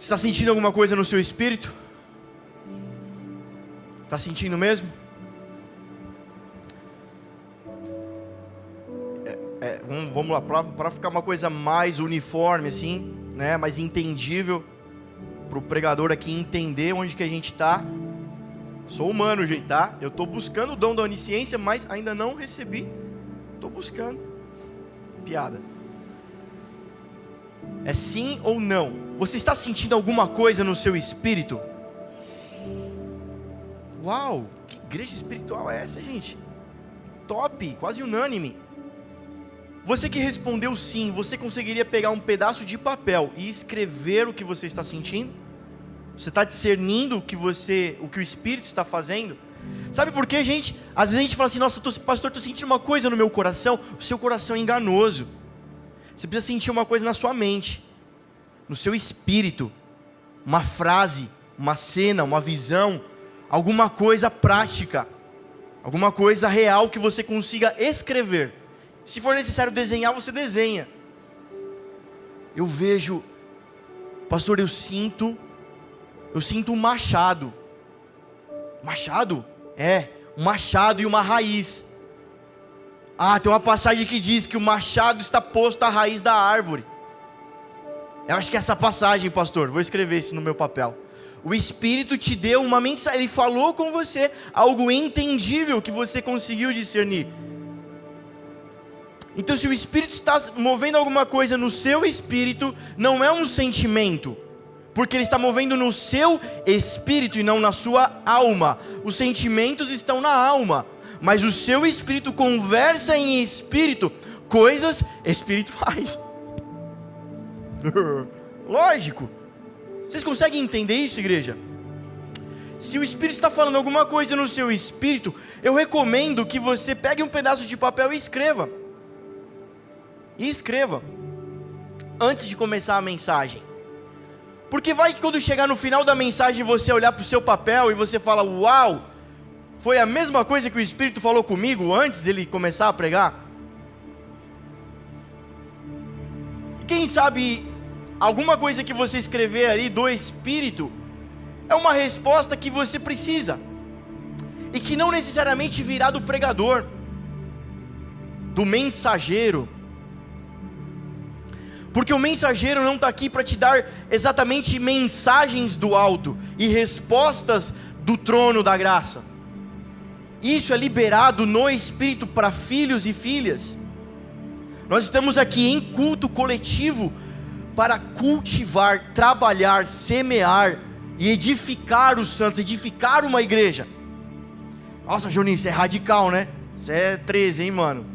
Você está sentindo alguma coisa no seu espírito? Está sentindo mesmo? Vamos lá, para ficar uma coisa mais uniforme assim, né, mais entendível, para o pregador aqui entender onde que a gente está. Sou humano, gente, tá? Eu estou buscando o dom da onisciência, mas ainda não recebi. Estou buscando. Piada. É sim ou não? Você está sentindo alguma coisa no seu espírito? Uau, que igreja espiritual é essa, gente? Top, quase unânime. Você que respondeu sim, você conseguiria pegar um pedaço de papel e escrever o que você está sentindo? Você está discernindo o que o Espírito está fazendo? Sabe por quê, gente? Às vezes a gente fala assim, nossa, pastor, estou sentindo uma coisa no meu coração. O seu coração é enganoso. Você precisa sentir uma coisa na sua mente, no seu espírito. Uma frase, uma cena, uma visão, alguma coisa prática, alguma coisa real que você consiga escrever. Se for necessário desenhar, você desenha. Eu vejo, pastor, eu sinto um machado. Machado? Um machado e uma raiz. Tem uma passagem que diz que o machado está posto à raiz da árvore. Eu acho que é essa passagem, pastor. Vou escrever isso no meu papel. O Espírito te deu uma mensagem, Ele falou com você algo entendível que você conseguiu discernir. Então, se o Espírito está movendo alguma coisa no seu espírito, não é um sentimento, porque Ele está movendo no seu espírito e não na sua alma. Os sentimentos estão na alma, mas o seu espírito conversa em espírito coisas espirituais. Lógico. Vocês conseguem entender isso, igreja? Se o Espírito está falando alguma coisa no seu espírito, eu recomendo que você pegue um pedaço de papel e escreva. Antes de começar a mensagem. Porque vai que quando chegar no final da mensagem você olhar para o seu papel e você fala, uau, foi a mesma coisa que o Espírito falou comigo antes dele começar a pregar. Quem sabe alguma coisa que você escrever ali do Espírito é uma resposta que você precisa, e que não necessariamente virá do pregador, do mensageiro. Porque o mensageiro não está aqui para te dar exatamente mensagens do alto e respostas do trono da graça. Isso é liberado no Espírito para filhos e filhas. Nós estamos aqui em culto coletivo para cultivar, trabalhar, semear e edificar os santos, edificar uma igreja. Nossa, Juninho, isso é radical, né? Isso é 13, hein, mano?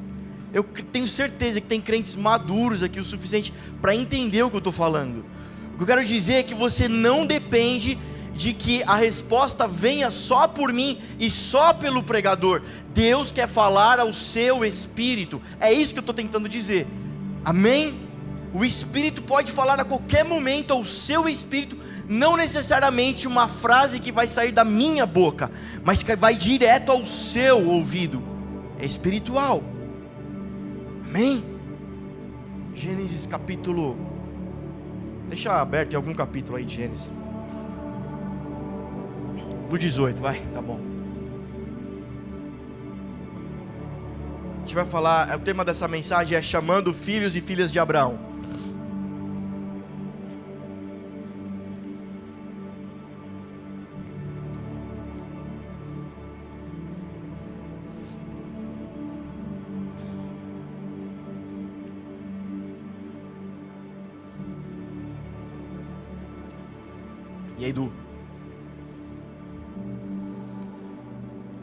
Eu tenho certeza que tem crentes maduros aqui o suficiente para entender o que eu estou falando. O que eu quero dizer é que você não depende de que a resposta venha só por mim e só pelo pregador. Deus quer falar ao seu espírito. É isso que eu estou tentando dizer. Amém? O Espírito pode falar a qualquer momento ao seu espírito, não necessariamente uma frase que vai sair da minha boca, mas que vai direto ao seu ouvido. É espiritual. Amém? Gênesis capítulo... Deixa aberto em algum capítulo aí de Gênesis. Do 18, vai, tá bom. A gente vai falar, o tema dessa mensagem é chamando filhos e filhas de Abraão. E aí, Du?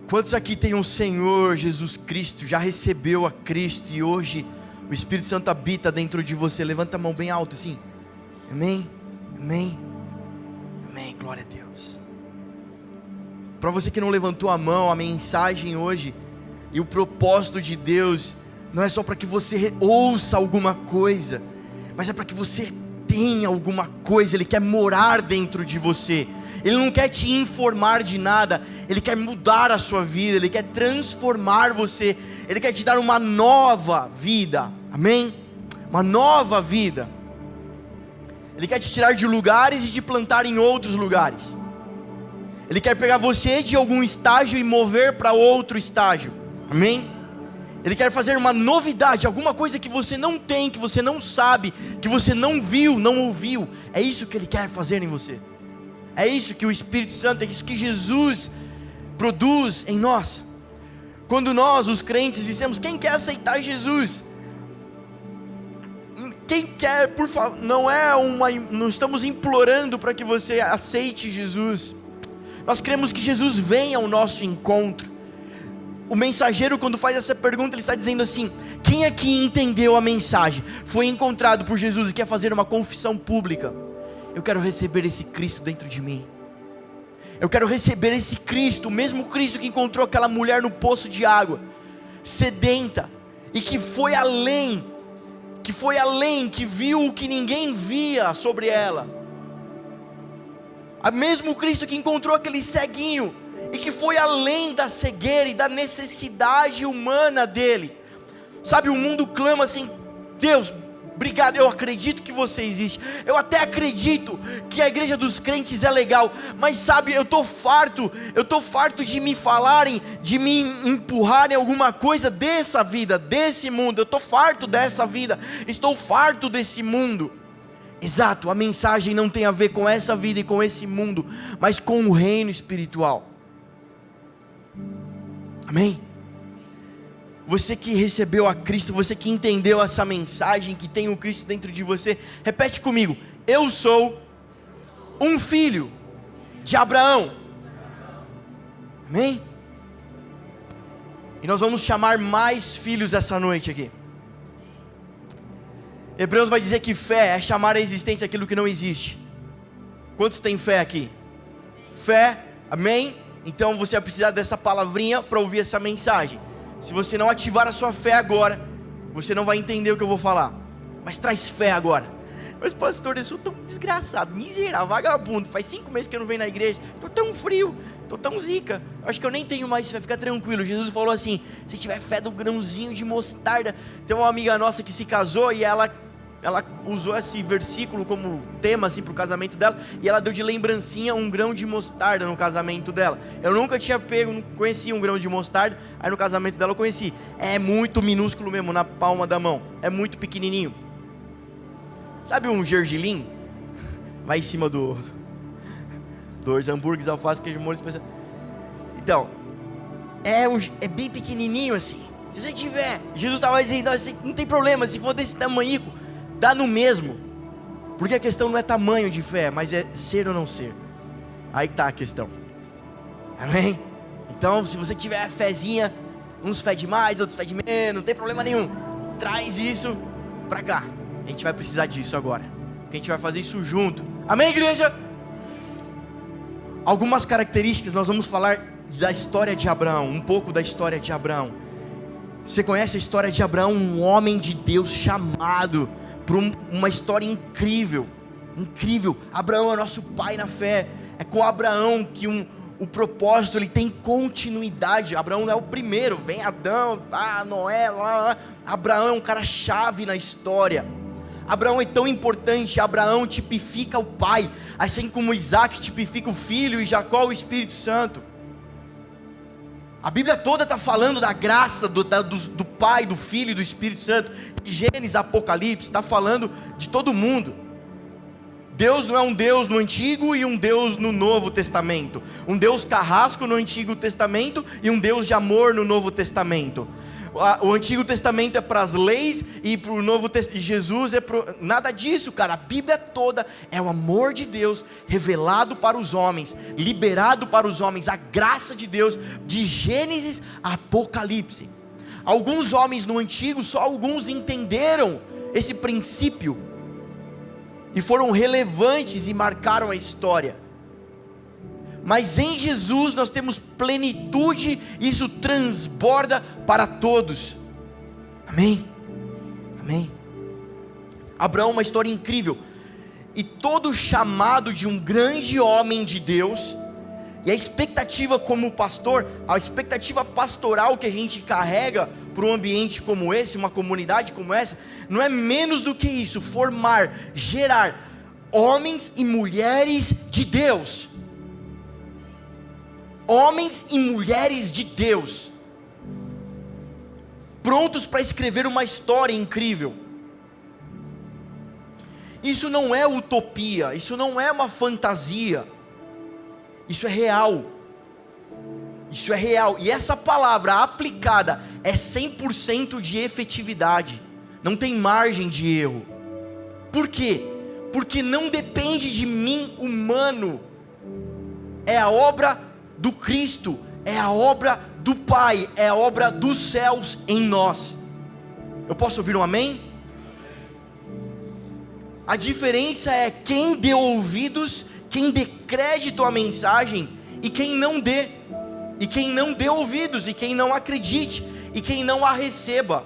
Quantos aqui tem o Senhor Jesus Cristo, já recebeu a Cristo e hoje o Espírito Santo habita dentro de você? Levanta a mão bem alto assim. Amém? Amém? Amém, glória a Deus. Para você que não levantou a mão, a mensagem hoje e o propósito de Deus não é só para que você ouça alguma coisa, mas é para que você tenha alguma coisa. Ele quer morar dentro de você. Ele não quer te informar de nada. Ele quer mudar a sua vida. Ele quer transformar você. Ele quer te dar uma nova vida. Amém? Uma nova vida. Ele quer te tirar de lugares e te plantar em outros lugares. Ele quer pegar você de algum estágio e mover para outro estágio. Amém? Ele quer fazer uma novidade, alguma coisa que você não tem, que você não sabe, que você não viu, não ouviu. É isso que Ele quer fazer em você. É isso que o Espírito Santo, é isso que Jesus produz em nós. Quando nós, os crentes, dissemos: quem quer aceitar Jesus? Quem quer, por favor, não estamos implorando para que você aceite Jesus. Nós queremos que Jesus venha ao nosso encontro. O mensageiro, quando faz essa pergunta, ele está dizendo assim: quem aqui entendeu a mensagem, foi encontrado por Jesus e quer fazer uma confissão pública? Eu quero receber esse Cristo dentro de mim. Eu quero receber esse Cristo, o mesmo Cristo que encontrou aquela mulher no poço de água, sedenta, e que foi além, que viu o que ninguém via sobre ela. O mesmo Cristo que encontrou aquele ceguinho, e que foi além da cegueira e da necessidade humana dele. Sabe, o mundo clama assim: Deus, obrigado, eu acredito que você existe, eu até acredito que a igreja dos crentes é legal, mas sabe, eu estou farto de me falarem, de me empurrarem alguma coisa dessa vida, desse mundo. Eu estou farto dessa vida, estou farto desse mundo. Exato, a mensagem não tem a ver com essa vida e com esse mundo, mas com o reino espiritual. Amém? Você que recebeu a Cristo, você que entendeu essa mensagem, que tem o Cristo dentro de você, repete comigo: eu sou um filho de Abraão. Amém? E nós vamos chamar mais filhos essa noite aqui. Hebreus vai dizer que fé é chamar à existência aquilo que não existe. Quantos têm fé aqui? Fé, amém? Então você vai precisar dessa palavrinha para ouvir essa mensagem. Se você não ativar a sua fé agora, você não vai entender o que eu vou falar. Mas traz fé agora. Mas pastor, eu sou tão desgraçado, miserável, vagabundo, faz 5 meses que eu não venho na igreja, estou tão frio, estou tão zica, acho que eu nem tenho mais, vai ficar tranquilo. Jesus falou assim: se tiver fé do grãozinho de mostarda. Tem uma amiga nossa que se casou e ela usou esse versículo como tema assim para o casamento dela, e ela deu de lembrancinha um grão de mostarda no casamento dela. Eu nunca tinha pego, não conhecia um grão de mostarda, aí no casamento dela eu conheci. É muito minúsculo mesmo, na palma da mão, é muito pequenininho. Sabe um gergelim? Vai em cima do 2 hambúrgueres, alface, queijo, molho especial. Então, é bem pequenininho assim. Se você tiver, Jesus estava dizendo: não tem problema, se for desse tamanhico, dá no mesmo. Porque a questão não é tamanho de fé, mas é ser ou não ser. Aí está a questão. Amém? Então, se você tiver fezinha, uns fé de mais, outros fé de menos, não tem problema nenhum. Traz isso para cá. A gente vai precisar disso agora, porque a gente vai fazer isso junto. Amém, igreja? Algumas características, nós vamos falar da história de Abraão, um pouco da história de Abraão. Você conhece a história de Abraão, um homem de Deus chamado por uma história incrível. Incrível. Abraão é nosso pai na fé. É com Abraão que o propósito ele tem continuidade. Abraão não é o primeiro, vem Adão, Noé, lá. Abraão é um cara chave na história. Abraão é tão importante. Abraão tipifica o pai, assim como Isaac tipifica o filho e Jacó o Espírito Santo. A Bíblia toda está falando da graça do Pai, do Filho e do Espírito Santo. De Gênesis, Apocalipse, está falando de todo mundo. Deus não é um Deus no Antigo e um Deus no Novo Testamento. Um Deus carrasco no Antigo Testamento e um Deus de amor no Novo Testamento. O Antigo Testamento é para as leis e para o Novo Testamento, Jesus é para... Nada disso, cara. A Bíblia toda é o amor de Deus revelado para os homens, liberado para os homens, a graça de Deus, de Gênesis a Apocalipse. Alguns homens no Antigo, só alguns entenderam esse princípio e foram relevantes e marcaram a história. Mas em Jesus nós temos plenitude, isso transborda para todos. Amém? Amém? Abraão é uma história incrível. E todo chamado de um grande homem de Deus, e a expectativa como pastor, a expectativa pastoral que a gente carrega para um ambiente como esse, uma comunidade como essa, não é menos do que isso: formar, gerar homens e mulheres de Deus. Homens e mulheres de Deus, prontos para escrever uma história incrível. Isso não é utopia, isso não é uma fantasia, isso é real. Isso é real, e essa palavra aplicada é 100% de efetividade, não tem margem de erro. Por quê? Porque não depende de mim humano, é a obra do Cristo, é a obra do Pai, é a obra dos céus em nós. Eu posso ouvir um amém? A diferença é quem dê ouvidos, quem dê crédito à mensagem e quem não dê. E quem não dê ouvidos, e quem não acredite, e quem não a receba.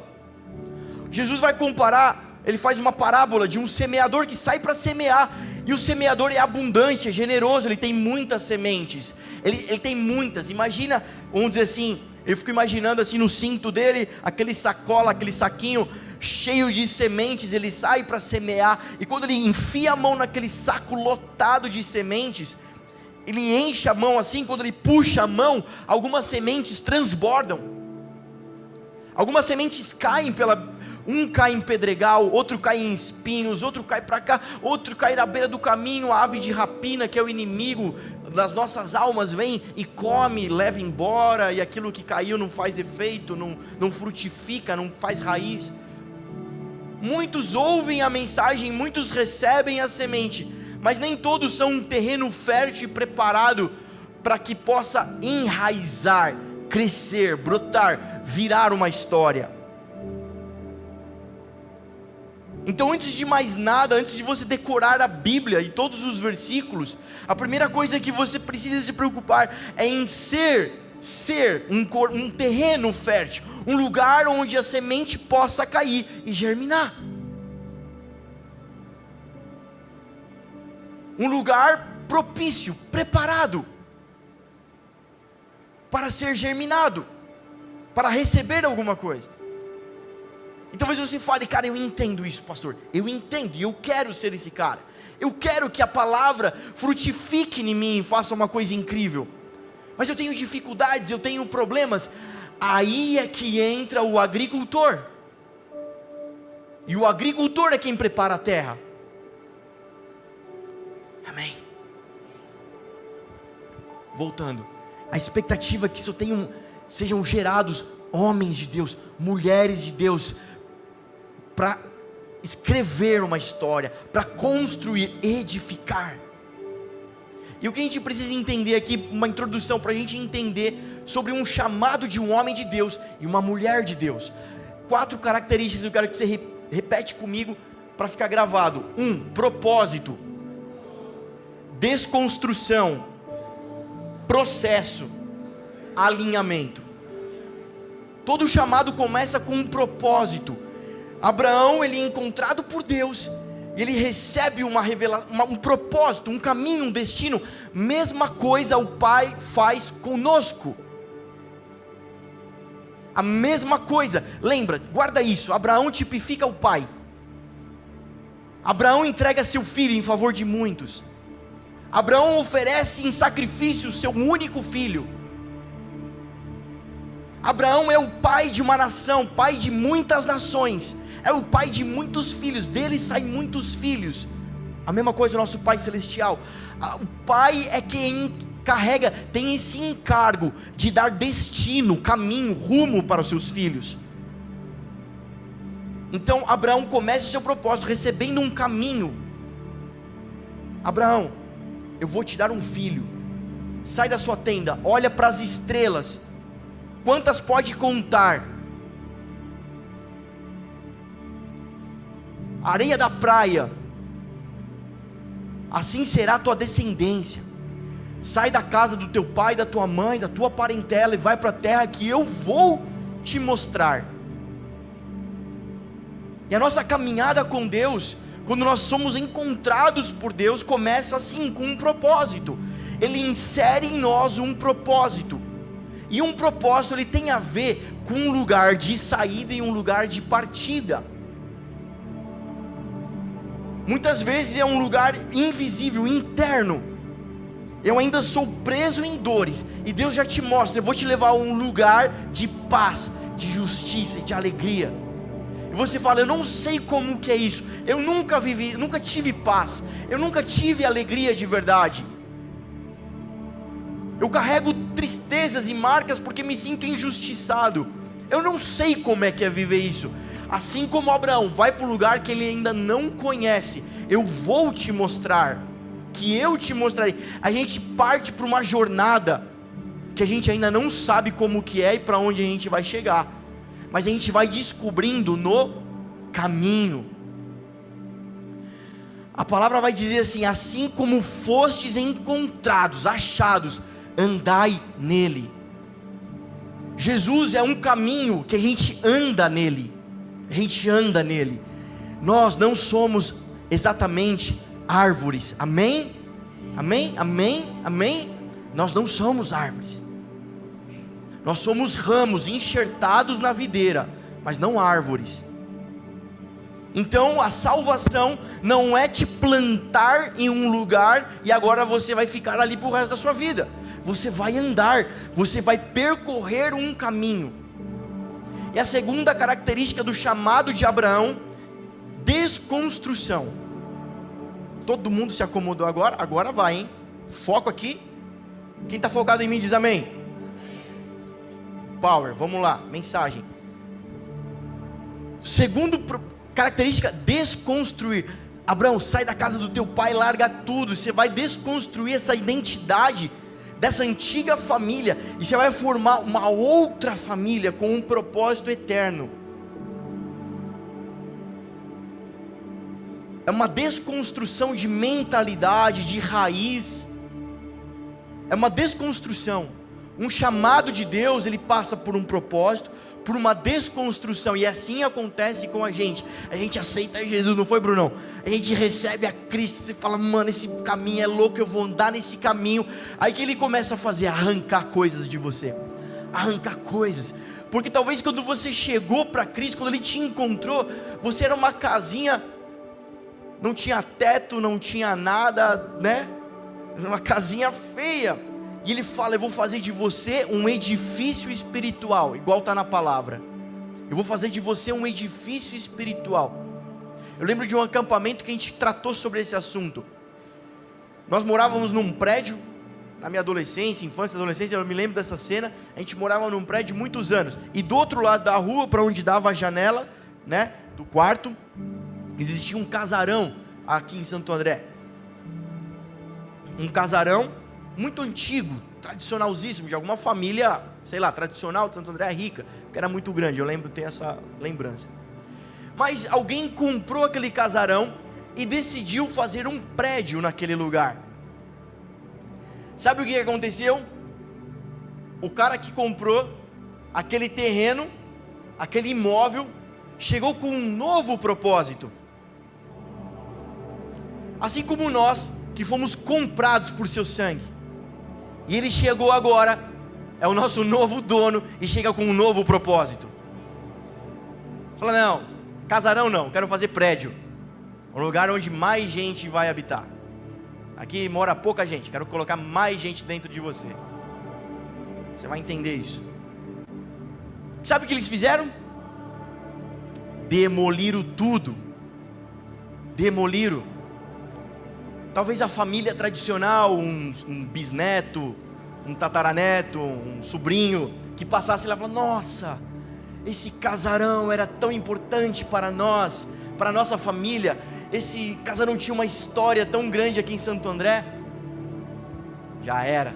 Jesus vai comparar, ele faz uma parábola de um semeador que sai para semear, e o semeador é abundante, é generoso, ele tem muitas sementes, ele tem muitas. Imagina, vamos dizer assim, eu fico imaginando assim no cinto dele, aquele sacola, aquele saquinho cheio de sementes, ele sai para semear, e quando ele enfia a mão naquele saco lotado de sementes, ele enche a mão assim, quando ele puxa a mão, algumas sementes transbordam, algumas sementes caem um cai em pedregal, outro cai em espinhos, outro cai para cá, outro cai na beira do caminho, a ave de rapina, que é o inimigo das nossas almas, vem e come, leva embora, e aquilo que caiu não faz efeito, não frutifica, não faz raiz. Muitos ouvem a mensagem, muitos recebem a semente, mas nem todos são um terreno fértil e preparado para que possa enraizar, crescer, brotar, virar uma história. Então, antes de mais nada, antes de você decorar a Bíblia e todos os versículos, a primeira coisa que você precisa se preocupar é em ser um terreno fértil, um lugar onde a semente possa cair e germinar. Um lugar propício, preparado para ser germinado, para receber alguma coisa. E talvez você fale, cara, eu entendo isso, pastor, eu entendo, e eu quero ser esse cara, eu quero que a palavra frutifique em mim e faça uma coisa incrível, mas eu tenho dificuldades, eu tenho problemas. Aí é que entra o agricultor, e o agricultor é quem prepara a terra. Amém. Voltando, a expectativa é que sejam gerados homens de Deus, mulheres de Deus, para escrever uma história, para construir, edificar. E o que a gente precisa entender aqui, uma introdução para a gente entender sobre um chamado de um homem de Deus e uma mulher de Deus. 4 características eu quero que você repete comigo para ficar gravado. 1, propósito. Desconstrução, processo, alinhamento. Todo chamado começa com um propósito. Abraão, ele é encontrado por Deus, ele recebe uma revelação, um propósito, um caminho, um destino. Mesma coisa o Pai faz conosco. A mesma coisa, lembra, guarda isso, Abraão tipifica o Pai. Abraão entrega seu filho em favor de muitos. Abraão oferece em sacrifício o seu único filho. Abraão é o pai de uma nação, pai de muitas nações, é o pai de muitos filhos, dele saem muitos filhos. A mesma coisa o nosso Pai Celestial. O Pai é quem carrega, tem esse encargo de dar destino, caminho, rumo para os seus filhos. Então Abraão começa o seu propósito recebendo um caminho. Abraão, eu vou te dar um filho. Sai da sua tenda, olha para as estrelas. Quantas pode contar? Areia da praia. Assim será a tua descendência. Sai da casa do teu pai, da tua mãe, da tua parentela e vai para a terra que eu vou te mostrar. E a nossa caminhada com Deus, quando nós somos encontrados por Deus, começa assim, com um propósito. Ele insere em nós um propósito. E um propósito, ele tem a ver com um lugar de saída e um lugar de partida. Muitas vezes é um lugar invisível, interno. Eu ainda sou preso em dores, e Deus já te mostra: eu vou te levar a um lugar de paz, de justiça e de alegria. E você fala: eu não sei como que é isso, eu nunca vivi, nunca tive paz, eu nunca tive alegria de verdade. Eu carrego tristezas e marcas porque me sinto injustiçado. Eu não sei como é que é viver isso. Assim como Abraão vai para o lugar que ele ainda não conhece, eu vou te mostrar, que eu te mostrarei. A gente parte para uma jornada que a gente ainda não sabe como que é e para onde a gente vai chegar, mas a gente vai descobrindo no caminho. A palavra vai dizer assim: assim como fostes encontrados, achados, andai nele. Jesus é um caminho que a gente anda nele. A gente anda nele. Nós não somos exatamente árvores. Amém? Amém? Amém? Amém? Nós não somos árvores. Nós somos ramos enxertados na videira, mas não árvores. Então a salvação não é te plantar em um lugar e agora você vai ficar ali para o resto da sua vida. Você vai andar, você vai percorrer um caminho. E a segunda característica do chamado de Abraão: desconstrução. Todo mundo se acomodou agora? Agora vai, hein? Foco aqui. Quem está focado em mim diz amém. Power, vamos lá, mensagem. Segundo característica: desconstruir. Abraão, sai da casa do teu pai, larga tudo. Você vai desconstruir essa identidade dessa antiga família, e você vai formar uma outra família com um propósito eterno. É uma desconstrução de mentalidade, de raiz. É uma desconstrução. Um chamado de Deus, ele passa por um propósito, por uma desconstrução, e assim acontece com a gente. A gente aceita Jesus, não foi, Brunão? A gente recebe a Cristo, você fala: mano, esse caminho é louco, eu vou andar nesse caminho. Aí que ele começa a fazer, arrancar coisas de você, arrancar coisas, porque talvez quando você chegou para Cristo, quando ele te encontrou, você era uma casinha, não tinha teto, não tinha nada, né? Uma casinha feia. E ele fala: eu vou fazer de você um edifício espiritual, igual está na palavra. Eu vou fazer de você um edifício espiritual. Eu lembro de um acampamento que a gente tratou sobre esse assunto. Nós morávamos num prédio, na minha adolescência, infância, adolescência, eu me lembro dessa cena. A gente morava num prédio muitos anos, e do outro lado da rua, para onde dava a janela, né, do quarto, existia um casarão aqui em Santo André. Um casarão muito antigo, tradicionalzíssimo, de alguma família, sei lá, tradicional de Santo André, rica, que era muito grande. Eu lembro, tenho essa lembrança. Mas alguém comprou aquele casarão e decidiu fazer um prédio naquele lugar. Sabe o que aconteceu? O cara que comprou aquele terreno, aquele imóvel, chegou com um novo propósito. Assim como nós, que fomos comprados por seu sangue. E ele chegou agora, é o nosso novo dono, e chega com um novo propósito. Fala: não, casarão não, quero fazer prédio. Um lugar onde mais gente vai habitar. Aqui mora pouca gente, quero colocar mais gente dentro de você. Você vai entender isso. Sabe o que eles fizeram? Demoliram tudo. Demoliram. Talvez a família tradicional, um bisneto, um tataraneto, um sobrinho, que passasse lá e falasse: nossa, esse casarão era tão importante para nós, para a nossa família. Esse casarão tinha uma história tão grande aqui em Santo André. Já era,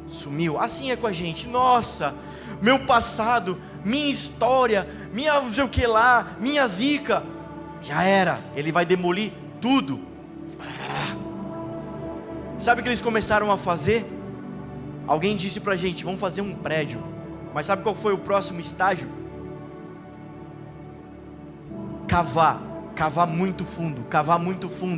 sumiu. Assim é com a gente. Nossa, meu passado, minha história, minha não sei o que lá, minha zica. Já era, ele vai demolir tudo. Sabe o que eles começaram a fazer? Alguém disse pra gente: vamos fazer um prédio. Mas sabe qual foi o próximo estágio? Cavar muito fundo,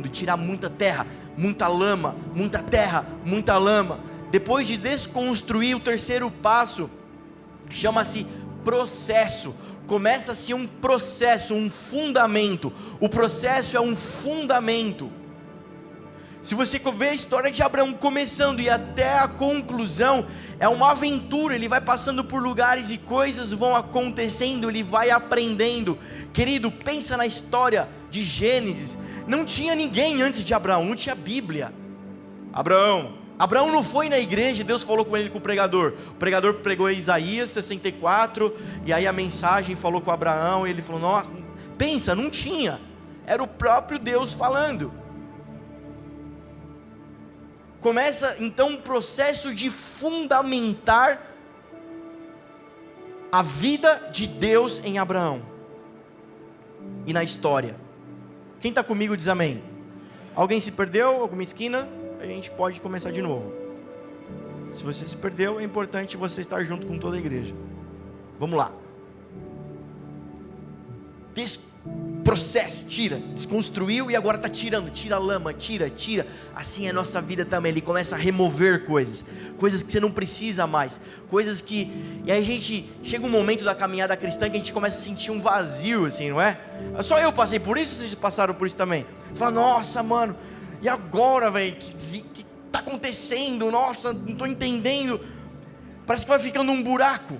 tirar muita terra, muita lama, muita terra, muita lama. Depois de desconstruir, o terceiro passo chama-se processo. Começa-se um processo, um fundamento. O processo é um fundamento. Se você ver a história de Abraão começando e até a conclusão, é uma aventura. Ele vai passando por lugares e coisas vão acontecendo, ele vai aprendendo. Querido, pensa na história de Gênesis. Não tinha ninguém antes de Abraão, não tinha Bíblia. Abraão não foi na igreja, Deus falou com ele, com o pregador pregou em Isaías 64, e aí a mensagem falou com Abraão, e ele falou, nossa, pensa, não tinha, era o próprio Deus falando. Começa então um processo de fundamentar a vida de Deus em Abraão e na história. Quem está comigo diz amém. Alguém se perdeu, alguma esquina? A gente pode começar de novo. Se você se perdeu, é importante você estar junto com toda a igreja. Vamos lá. Processo, desconstruiu e agora está tirando, tira a lama, tira. Assim é a nossa vida também. Ele começa a remover coisas que você não precisa mais, coisas que, e aí a gente chega um momento da caminhada cristã que a gente começa a sentir um vazio, assim, não é? Só eu passei por isso, vocês passaram por isso também? Você fala, nossa, mano, e agora, velho, que está acontecendo? Nossa, não estou entendendo. Parece que vai ficando um buraco.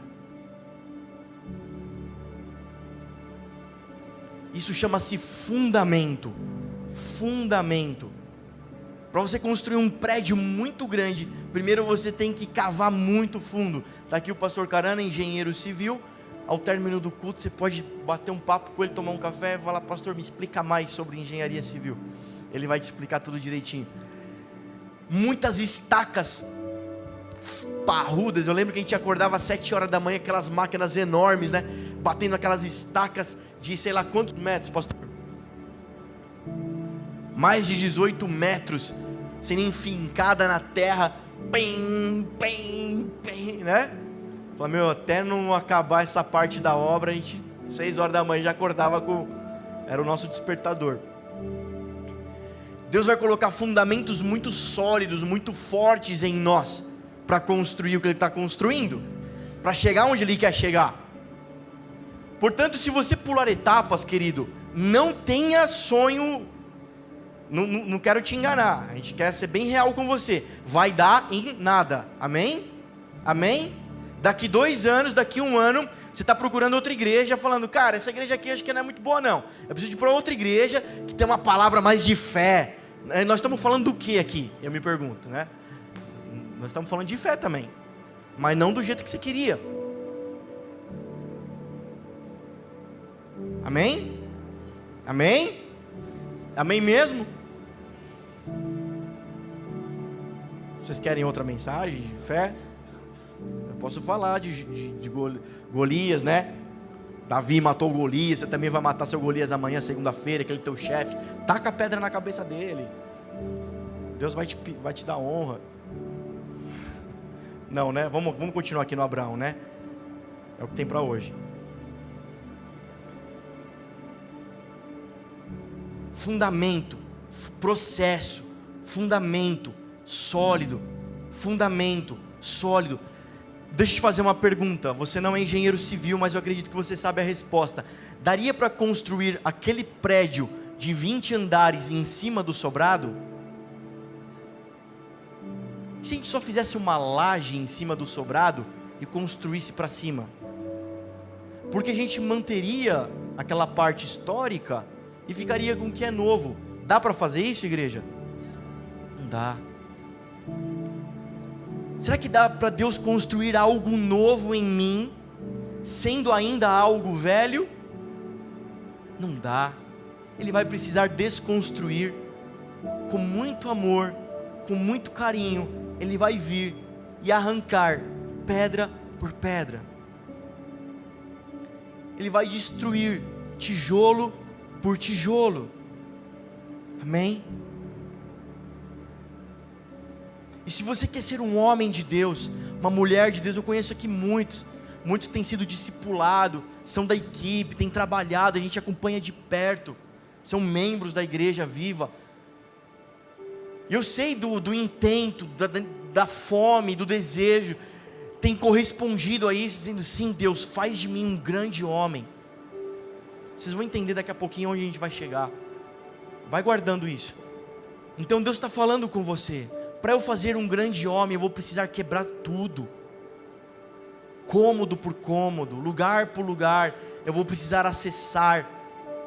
Isso chama-se fundamento. Fundamento. Para você construir um prédio muito grande, primeiro você tem que cavar muito fundo. Está aqui o pastor Carana, engenheiro civil. Ao término do culto você pode bater um papo com ele, tomar um café e falar, pastor, me explica mais sobre engenharia civil. Ele vai te explicar tudo direitinho. Muitas estacas parrudas. Eu lembro que a gente acordava às 7 horas da manhã, aquelas máquinas enormes, né? Batendo aquelas estacas de sei lá quantos metros, pastor? Mais de 18 metros, sendo enfincada na terra, né? Falei, meu, até não acabar essa parte da obra, a gente, 6 horas da manhã, já acordava com... Era o nosso despertador. Deus vai colocar fundamentos muito sólidos, muito fortes em nós, para construir o que Ele está construindo, para chegar onde Ele quer chegar. Portanto, se você pular etapas, querido, não tenha sonho, não quero te enganar, a gente quer ser bem real com você, vai dar em nada, amém? Amém? Daqui 2 anos, daqui 1 ano, você está procurando outra igreja, falando, cara, essa igreja aqui acho que não é muito boa não, eu preciso ir para outra igreja, que tem uma palavra mais de fé. Nós estamos falando do que aqui? Eu me pergunto, né? Nós estamos falando de fé também, mas não do jeito que você queria. Amém? Amém? Amém mesmo? Vocês querem outra mensagem de fé? Eu posso falar de Golias, né? Davi matou Golias, você também vai matar seu Golias amanhã, segunda-feira, aquele teu chefe. Taca a pedra na cabeça dele. Deus vai te dar honra. Não, né? Vamos continuar aqui no Abraão, né? É o que tem para hoje. Fundamento, processo, fundamento sólido, fundamento sólido. Deixa eu te fazer uma pergunta. Você não é engenheiro civil, mas eu acredito que você sabe a resposta. Daria para construir aquele prédio de 20 andares em cima do sobrado? Se a gente só fizesse uma laje em cima do sobrado e construísse para cima? Porque a gente manteria aquela parte histórica e ficaria com o que é novo. Dá para fazer isso, igreja? Não dá. Será que dá para Deus construir algo novo em mim, sendo ainda algo velho? Não dá. Ele vai precisar desconstruir com muito amor, com muito carinho. Ele vai vir e arrancar pedra por pedra. Ele vai destruir tijolo por tijolo. Amém? E se você quer ser um homem de Deus, uma mulher de Deus, eu conheço aqui muitos que têm sido discipulados, são da equipe, têm trabalhado, a gente acompanha de perto, são membros da igreja viva. Eu sei do intento, da fome, do desejo. tem correspondido a isso, dizendo: sim, Deus, faz de mim um grande homem. Vocês vão entender daqui a pouquinho onde a gente vai chegar. Vai guardando isso. Então Deus está falando com você: para eu fazer um grande homem, eu vou precisar quebrar tudo, cômodo por cômodo, lugar por lugar. Eu vou precisar acessar,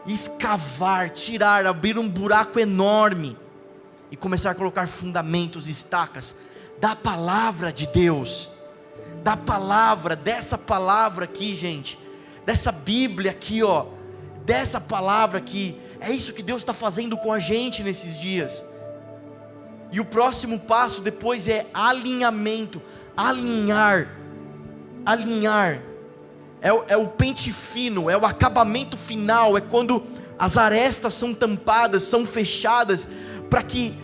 escavar, tirar, abrir um buraco enorme e começar a colocar fundamentos, estacas da palavra de Deus, da palavra, dessa palavra aqui, gente, dessa Bíblia aqui, ó, dessa palavra aqui. É isso que Deus está fazendo com a gente nesses dias. E o próximo passo depois é alinhamento, alinhar, é o pente fino, é o acabamento final, é quando as arestas são tampadas, são fechadas, para que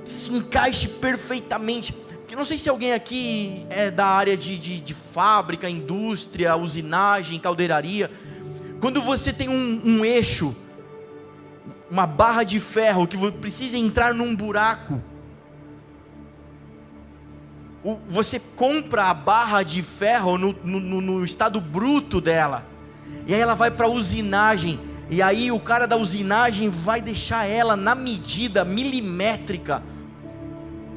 se encaixe perfeitamente. Porque não sei se alguém aqui é da área de fábrica, indústria, usinagem, caldeiraria. Quando você tem um eixo, uma barra de ferro que precisa entrar num buraco, você compra a barra de ferro no estado bruto dela, e aí ela vai para a usinagem, e aí o cara da usinagem vai deixar ela na medida milimétrica,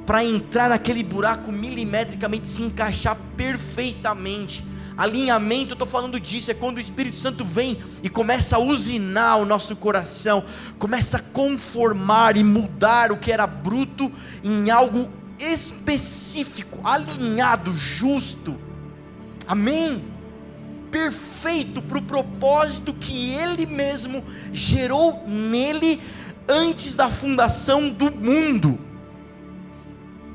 para entrar naquele buraco milimetricamente, se encaixar perfeitamente. Alinhamento, eu estou falando disso, é quando o Espírito Santo vem e começa a usinar o nosso coração, começa a conformar e mudar o que era bruto em algo específico, alinhado, justo, amém? Perfeito para o propósito que Ele mesmo gerou nele antes da fundação do mundo.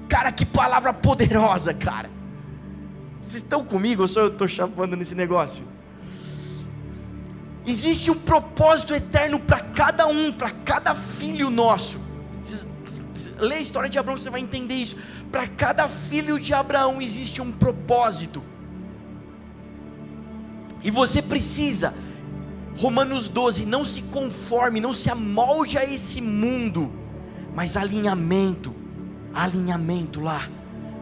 Cara, que palavra poderosa, cara. Vocês estão comigo ou só eu estou chapando nesse negócio? Existe um propósito eterno para cada um, para cada filho nosso. Lê a história de Abraão, você vai entender isso. Para cada filho de Abraão existe um propósito. E você precisa, Romanos 12, não se conforme, não se amolde a esse mundo, mas alinhamento lá,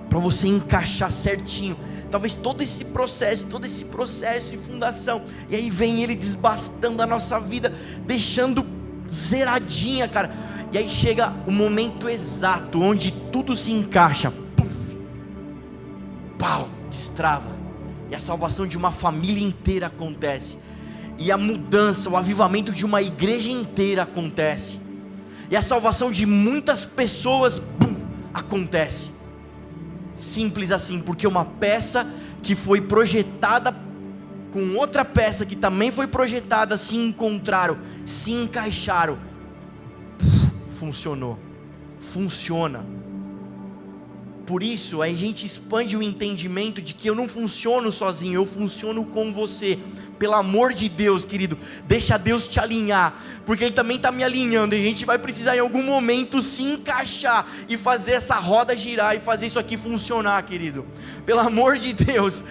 para você encaixar certinho. Talvez todo esse processo de fundação, e aí vem Ele desbastando a nossa vida, deixando zeradinha, cara. E aí chega o momento exato, onde tudo se encaixa, puf, pau, destrava, e a salvação de uma família inteira acontece, e a mudança, o avivamento de uma igreja inteira acontece, e a salvação de muitas pessoas, bum, acontece. Simples assim, porque uma peça que foi projetada com outra peça que também foi projetada se encontraram, se encaixaram, funcionou, funciona. Por isso a gente expande o entendimento de que eu não funciono sozinho, eu funciono com você. Pelo amor de Deus, querido, deixa Deus te alinhar, porque Ele também está me alinhando, e a gente vai precisar em algum momento se encaixar e fazer essa roda girar e fazer isso aqui funcionar, querido. Pelo amor de Deus,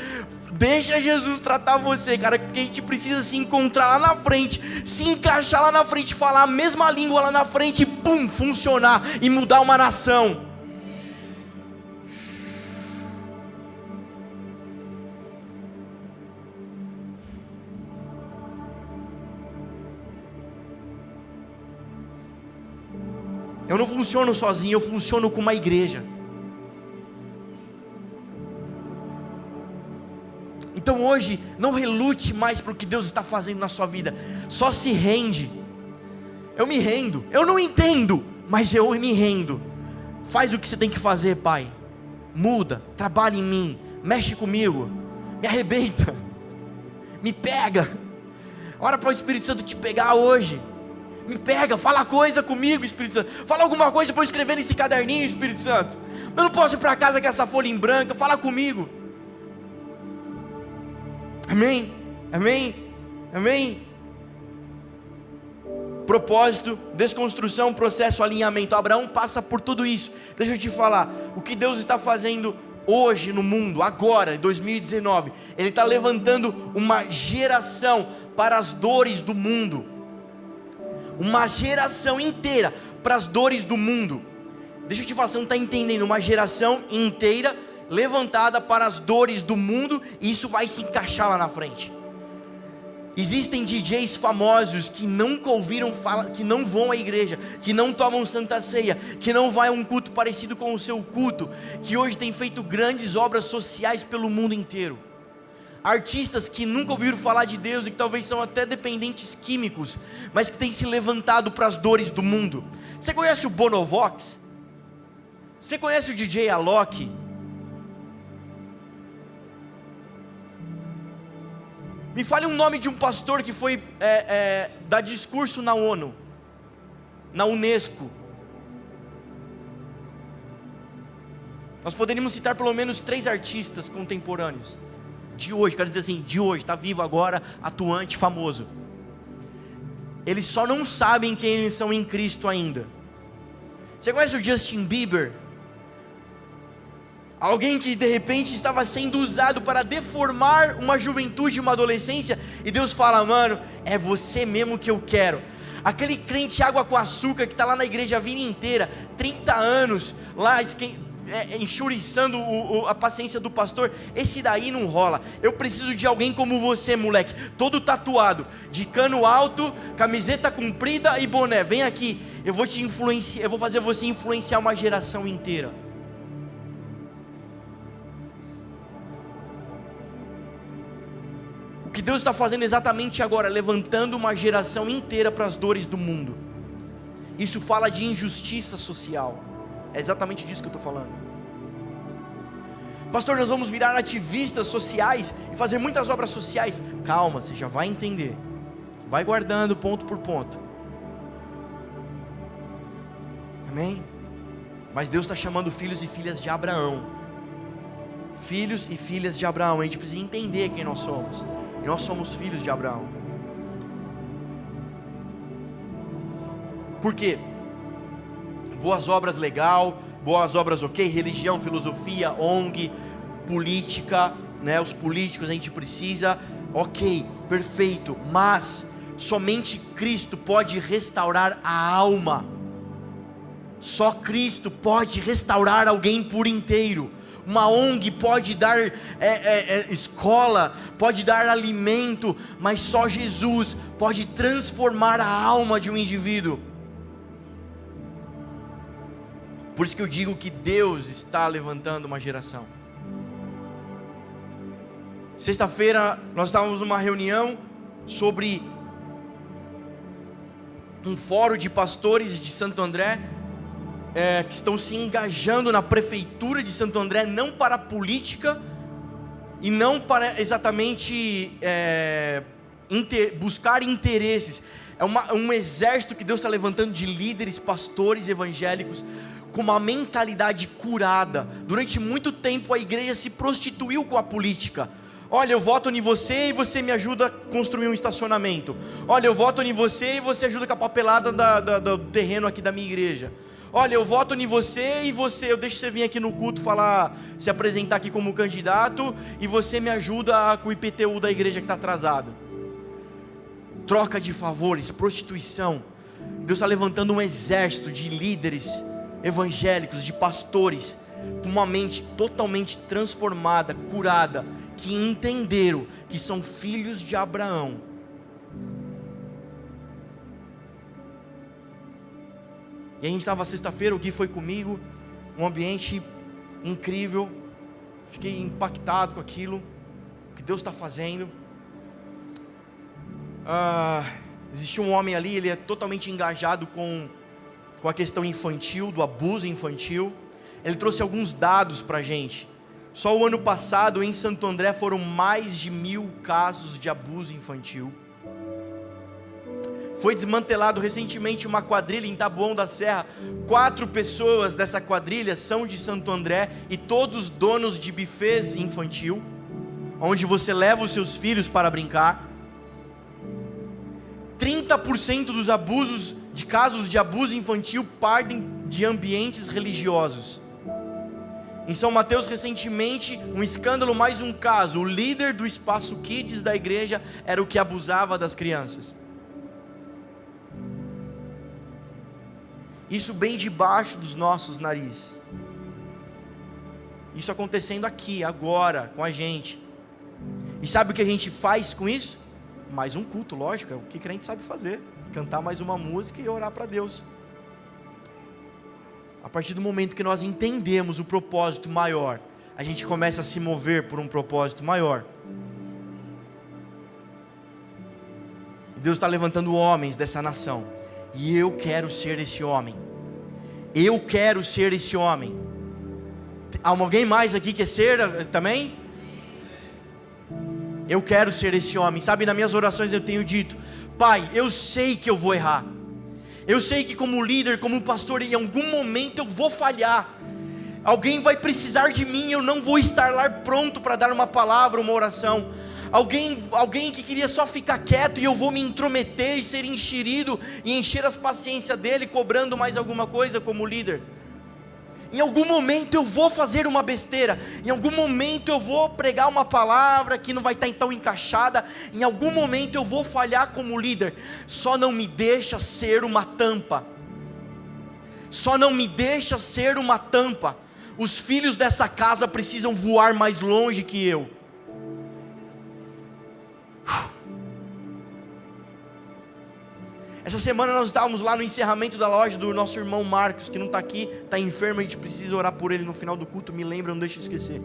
deixa Jesus tratar você, cara, porque a gente precisa se encontrar lá na frente, se encaixar lá na frente, falar a mesma língua lá na frente, pum, funcionar e mudar uma nação. Eu não funciono sozinho, eu funciono com uma igreja. Então hoje, não relute mais para o que Deus está fazendo na sua vida, só se rende. Eu me rendo, eu não entendo, mas eu me rendo. Faz o que você tem que fazer, Pai. Muda, trabalha em mim, mexe comigo, me arrebenta, me pega. Ora para o Espírito Santo te pegar hoje. Me pega, fala coisa comigo, Espírito Santo. Fala alguma coisa para eu escrever nesse caderninho, Espírito Santo. Eu não posso ir para casa com essa folha em branca. Fala comigo. Amém, amém, amém. Propósito, desconstrução, processo, alinhamento. Abraão passa por tudo isso. Deixa eu te falar, o que Deus está fazendo hoje no mundo, agora, em 2019. Ele está levantando uma geração para as dores do mundo. Uma geração inteira para as dores do mundo. Deixa eu te falar, você não está entendendo. Uma geração inteira levantada para as dores do mundo, e isso vai se encaixar lá na frente. Existem DJs famosos que nunca ouviram falar, que não vão à igreja, que não tomam santa ceia, que não vai a um culto parecido com o seu culto, que hoje tem feito grandes obras sociais pelo mundo inteiro. Artistas que nunca ouviram falar de Deus e que talvez são até dependentes químicos, mas que têm se levantado para as dores do mundo. Você conhece o Bonovox? Você conhece o DJ Alok? Me fale um nome de um pastor que foi dar discurso na ONU, na Unesco. Nós poderíamos citar pelo menos 3 artistas contemporâneos de hoje, quero dizer assim, de hoje, está vivo agora, atuante, famoso. Eles só não sabem quem eles são em Cristo ainda. Você conhece o Justin Bieber? Alguém que de repente estava sendo usado para deformar uma juventude, uma adolescência, e Deus fala: mano, é você mesmo que eu quero. Aquele crente água com açúcar que está lá na igreja a vida inteira, 30 anos, lá enxuriçando a paciência do pastor, esse daí não rola. Eu preciso de alguém como você, moleque, todo tatuado, de cano alto, camiseta comprida e boné. Vem aqui, eu vou te influenciar, eu vou fazer você influenciar uma geração inteira. O que Deus está fazendo exatamente agora, levantando uma geração inteira para as dores do mundo. Isso fala de injustiça social. É exatamente disso que eu estou falando. Pastor, nós vamos virar ativistas sociais e fazer muitas obras sociais. Calma, você já vai entender. Vai guardando ponto por ponto. Amém? Mas Deus está chamando filhos e filhas de Abraão. Filhos e filhas de Abraão. A gente precisa entender quem nós somos. E nós somos filhos de Abraão. Por quê? Boas obras legal, boas obras ok, religião, filosofia, ONG, política, né? Os políticos a gente precisa, ok, perfeito, mas somente Cristo pode restaurar a alma. Só Cristo pode restaurar alguém por inteiro. Uma ONG pode dar escola, pode dar alimento, mas só Jesus pode transformar a alma de um indivíduo. Por isso que eu digo que Deus está levantando uma geração. Sexta-feira nós estávamos numa reunião sobre um fórum de pastores de Santo André, que estão se engajando na prefeitura de Santo André, não para a política e não para exatamente buscar interesses. É um exército que Deus está levantando de líderes, pastores evangélicos com uma mentalidade curada. Durante muito tempo a igreja se prostituiu com a política. Olha, eu voto em você e você me ajuda a construir um estacionamento. Olha, eu voto em você e você ajuda com a papelada do terreno aqui da minha igreja. Olha, eu voto em você e eu deixo você vir aqui no culto falar, se apresentar aqui como candidato, e você me ajuda com o IPTU da igreja que está atrasado. Troca de favores, prostituição. Deus está levantando um exército de líderes evangélicos, de pastores, com uma mente totalmente transformada, curada, que entenderam que são filhos de Abraão. E a gente estava sexta-feira, o Gui foi comigo, um ambiente incrível, fiquei impactado com aquilo, que Deus está fazendo. Existe um homem ali, ele é totalmente engajado com a questão infantil, do abuso infantil. Ele trouxe alguns dados para a gente. Só o ano passado em Santo André foram mais de 1000 casos de abuso infantil. Foi desmantelado recentemente uma quadrilha em Taboão da Serra. 4 pessoas dessa quadrilha são de Santo André e todos donos de buffets infantil, onde você leva os seus filhos para brincar. 30% dos casos de abuso infantil partem de ambientes religiosos. Em São Mateus, recentemente, um escândalo, mais um caso. O líder do espaço Kids da igreja era o que abusava das crianças. Isso bem debaixo dos nossos narizes. Isso acontecendo aqui, agora, com a gente. E sabe o que a gente faz com isso? Mais um culto, lógico, é o que crente sabe fazer. Cantar mais uma música e orar para Deus. A partir do momento que nós entendemos o propósito maior, a gente começa a se mover por um propósito maior. Deus está levantando homens dessa nação, e eu quero ser esse homem. Eu quero ser esse homem. Há alguém mais aqui que quer ser também? Eu quero ser esse homem. Sabe, nas minhas orações eu tenho dito: Pai, eu sei que eu vou errar. Eu sei que como líder, como pastor, em algum momento eu vou falhar. Alguém vai precisar de mim, eu não vou estar lá pronto para dar uma palavra, uma oração. Alguém que queria só ficar quieto, e eu vou me intrometer e ser enxerido e encher as paciências dele, cobrando mais alguma coisa como líder. Em algum momento eu vou fazer uma besteira, em algum momento eu vou pregar uma palavra que não vai estar tão encaixada, em algum momento eu vou falhar como líder. Só não me deixa ser uma tampa. Só não me deixa ser uma tampa. Os filhos dessa casa precisam voar mais longe que eu. Essa semana nós estávamos lá no encerramento da loja do nosso irmão Marcos, que não está aqui, está enfermo, a gente precisa orar por ele no final do culto, me lembra, não deixa de esquecer.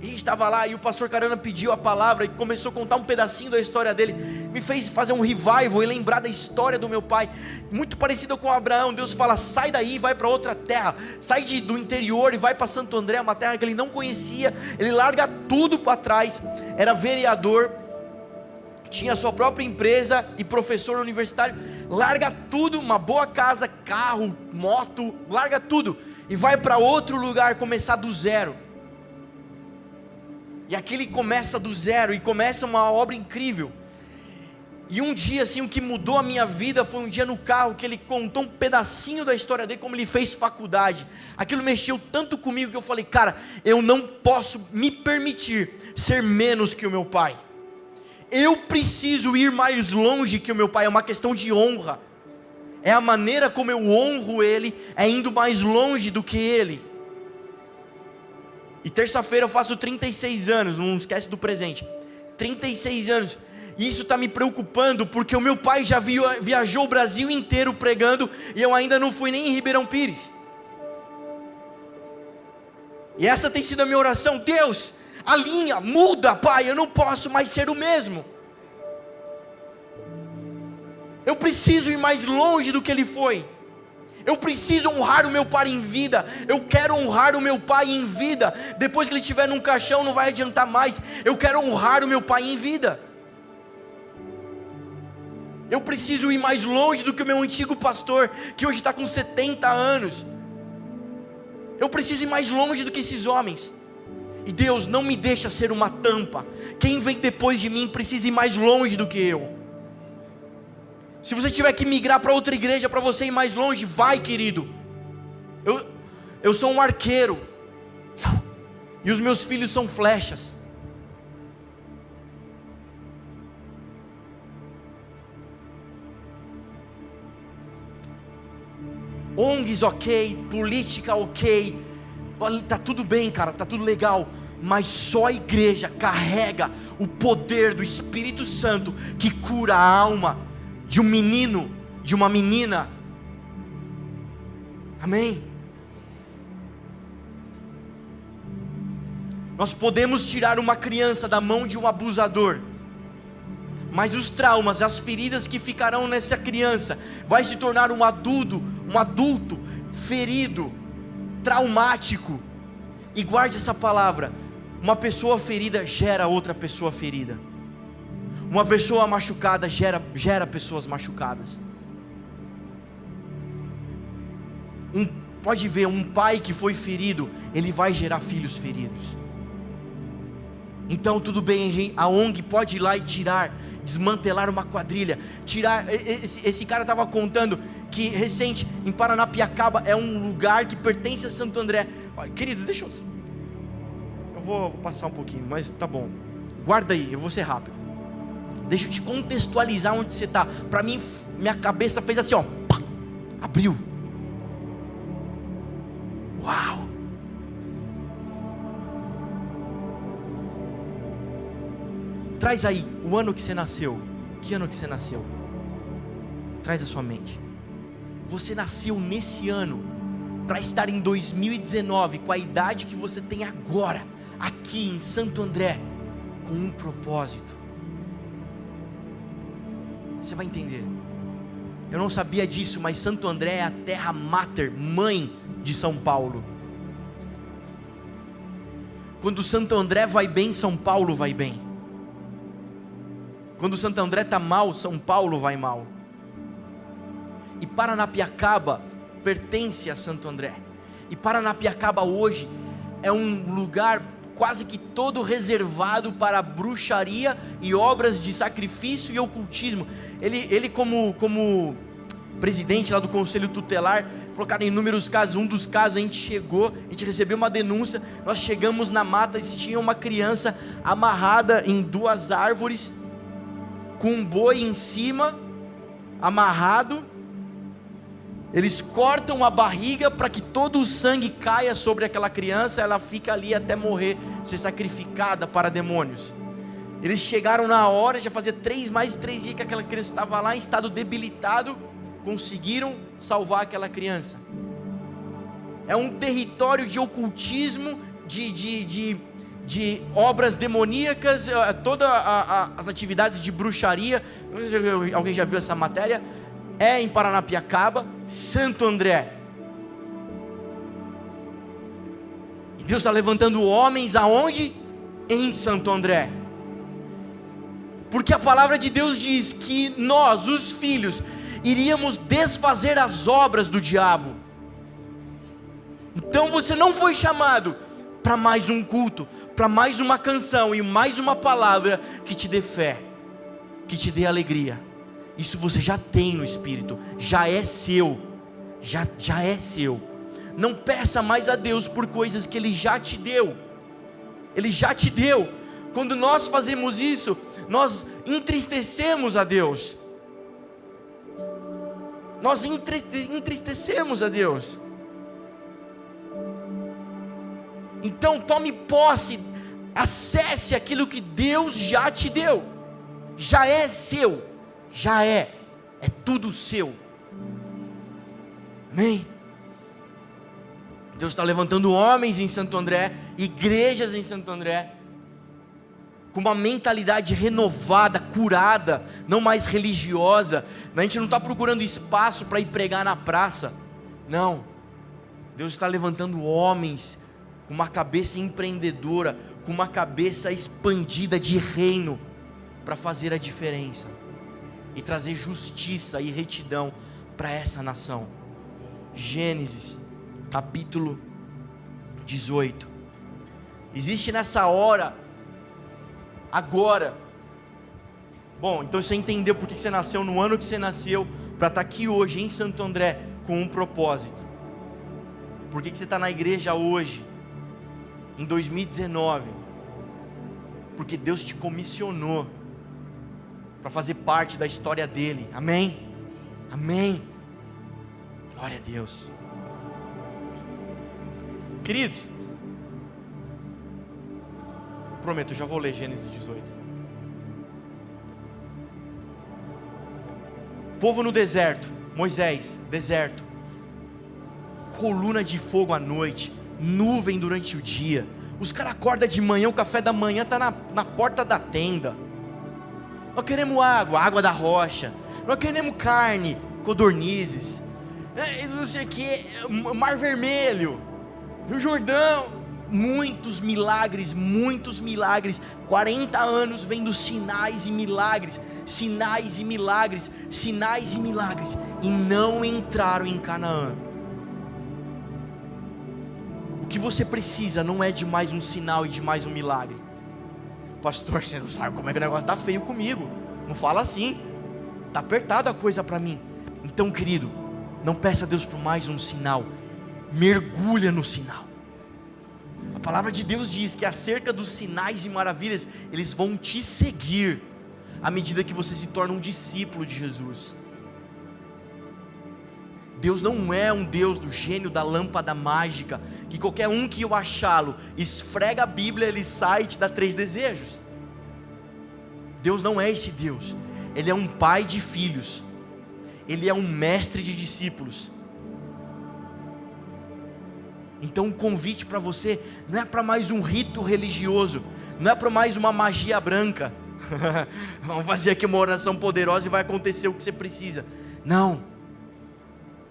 A gente estava lá e o pastor Carana pediu a palavra e começou a contar um pedacinho da história dele, me fez fazer um revival e lembrar da história do meu pai, muito parecida com Abraão. Deus fala: sai daí e vai para outra terra, sai do interior e vai para Santo André, uma terra que ele não conhecia. Ele larga tudo para trás, era vereador, tinha sua própria empresa e professor universitário, larga tudo, uma boa casa, carro, moto, larga tudo e vai para outro lugar começar do zero. E aqui ele começa do zero e começa uma obra incrível. E um dia assim, o que mudou a minha vida foi um dia no carro que ele contou um pedacinho da história dele, como ele fez faculdade. Aquilo mexeu tanto comigo que eu falei: cara, eu não posso me permitir ser menos que o meu pai. Eu preciso ir mais longe que o meu pai. É uma questão de honra. É a maneira como eu honro ele, é indo mais longe do que ele. E terça-feira eu faço 36 anos, não esquece do presente. 36 anos. E isso está me preocupando, porque o meu pai já viajou o Brasil inteiro pregando, e eu ainda não fui nem em Ribeirão Pires. E essa tem sido a minha oração: Deus, alinha, muda, pai, eu não posso mais ser o mesmo. Eu preciso ir mais longe do que ele foi. Eu preciso honrar o meu pai em vida. Eu quero honrar o meu pai em vida. Depois que ele estiver num caixão não vai adiantar mais. Eu quero honrar o meu pai em vida. Eu preciso ir mais longe do que o meu antigo pastor, que hoje está com 70 anos. Eu preciso ir mais longe do que esses homens. E Deus, não me deixa ser uma tampa. Quem vem depois de mim precisa ir mais longe do que eu. Se você tiver que migrar para outra igreja para você ir mais longe, vai, querido. Eu sou um arqueiro, e os meus filhos são flechas. ONGs ok, política ok, tá tudo bem, cara, tá tudo legal. Mas só a igreja carrega o poder do Espírito Santo, que cura a alma de um menino, de uma menina. Amém? Nós podemos tirar uma criança da mão de um abusador, mas os traumas, as feridas que ficarão nessa criança, vai se tornar um adulto ferido, traumático. E guarde essa palavra: uma pessoa ferida gera outra pessoa ferida. Uma pessoa machucada gera pessoas machucadas. Pode ver, um pai que foi ferido, ele vai gerar filhos feridos. Então tudo bem, a ONG pode ir lá e desmantelar uma quadrilha. Esse cara estava contando que recente, em Paranapiacaba, é um lugar que pertence a Santo André. Queridos, deixa eu vou passar um pouquinho, mas tá bom. Guarda aí, eu vou ser rápido. Deixa eu te contextualizar onde você está. Para mim, minha cabeça fez assim, ó, pá, abriu. Uau! Traz aí o ano que você nasceu. Que ano que você nasceu? Traz a sua mente. Você nasceu nesse ano para estar em 2019 com a idade que você tem agora, aqui em Santo André, com um propósito. Você vai entender. Eu não sabia disso, mas Santo André é a terra mater, mãe de São Paulo. Quando Santo André vai bem, São Paulo vai bem. Quando Santo André está mal, São Paulo vai mal. E Paranapiacaba pertence a Santo André. E Paranapiacaba hoje é um lugar quase que todo reservado para bruxaria e obras de sacrifício e ocultismo. Ele como presidente lá do conselho tutelar, falou, cara, em inúmeros casos, um dos casos a gente recebeu uma denúncia, nós chegamos na mata e tinha uma criança amarrada em 2 árvores, com um boi em cima, amarrado. Eles cortam a barriga para que todo o sangue caia sobre aquela criança, ela fica ali até morrer, ser sacrificada para demônios. Eles chegaram na hora, já fazia mais de 3 dias que aquela criança estava lá em estado debilitado, conseguiram salvar aquela criança. É um território de ocultismo, de obras demoníacas, todas as atividades de bruxaria. Não sei se alguém já viu essa matéria. É em Paranapiacaba, Santo André. E Deus está levantando homens aonde? Em Santo André. Porque a palavra de Deus diz que nós, os filhos, iríamos desfazer as obras do diabo. Então você não foi chamado para mais um culto, para mais uma canção e mais uma palavra que te dê fé, que te dê alegria. Isso você já tem no Espírito, já é seu, já é seu. Não peça mais a Deus por coisas que Ele já te deu. Ele já te deu. Quando nós fazemos isso, nós entristecemos a Deus. Nós entristecemos a Deus. Então tome posse, acesse aquilo que Deus já te deu. Já é seu. Já é tudo seu. Amém? Deus está levantando homens em Santo André, igrejas em Santo André, com uma mentalidade renovada, curada, não mais religiosa. A gente não está procurando espaço para ir pregar na praça, não. Deus está levantando homens com uma cabeça empreendedora, com uma cabeça expandida de reino, para fazer a diferença e trazer justiça e retidão para essa nação. Gênesis capítulo 18. Existe nessa hora, agora. Bom, então você entendeu por que você nasceu no ano que você nasceu, para estar aqui hoje em Santo André com um propósito. Por que você está na igreja hoje, em 2019? Porque Deus te comissionou para fazer parte da história dele. Amém? Amém. Glória a Deus. Queridos, prometo, eu já vou ler Gênesis 18. Povo no deserto, Moisés, deserto, coluna de fogo à noite, nuvem durante o dia. Os caras acordam de manhã, o café da manhã está na porta da tenda. Nós queremos água da rocha. Nós queremos carne, codornizes, não sei o que, Mar Vermelho, Rio Jordão. Muitos milagres, 40 anos vendo sinais e milagres, sinais e milagres, sinais e milagres, e não entraram em Canaã. O que você precisa não é de mais um sinal e de mais um milagre. Pastor, você não sabe como é que o negócio está feio comigo. Não fala assim, está apertada a coisa para mim. Então, querido, não peça a Deus por mais um sinal, mergulha no sinal. A palavra de Deus diz que acerca dos sinais e maravilhas, eles vão te seguir à medida que você se torna um discípulo de Jesus. Deus não é um Deus do gênio da lâmpada mágica, que qualquer um que eu achá-lo, esfrega a Bíblia, ele sai e te dá 3 desejos. Deus não é esse Deus. Ele é um pai de filhos. Ele é um mestre de discípulos. Então o convite para você não é para mais um rito religioso, não é para mais uma magia branca. Vamos fazer aqui uma oração poderosa e vai acontecer o que você precisa. Não.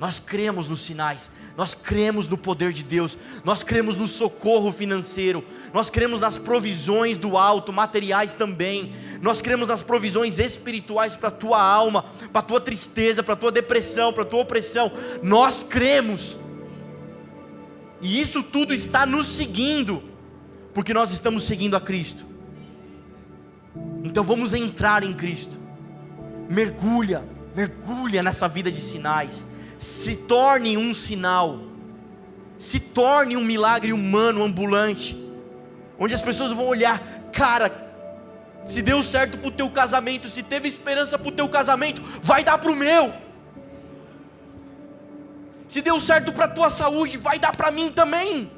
Nós cremos nos sinais, nós cremos no poder de Deus, nós cremos no socorro financeiro, nós cremos nas provisões do alto, materiais também, nós cremos nas provisões espirituais para a tua alma, para a tua tristeza, para a tua depressão, para a tua opressão. Nós cremos, e isso tudo está nos seguindo, porque nós estamos seguindo a Cristo. Então vamos entrar em Cristo. Mergulha nessa vida de sinais. Se torne um sinal, se torne um milagre humano ambulante, onde as pessoas vão olhar, cara, se deu certo para o teu casamento, se teve esperança para o teu casamento, vai dar para o meu. Se deu certo para a tua saúde, vai dar para mim também.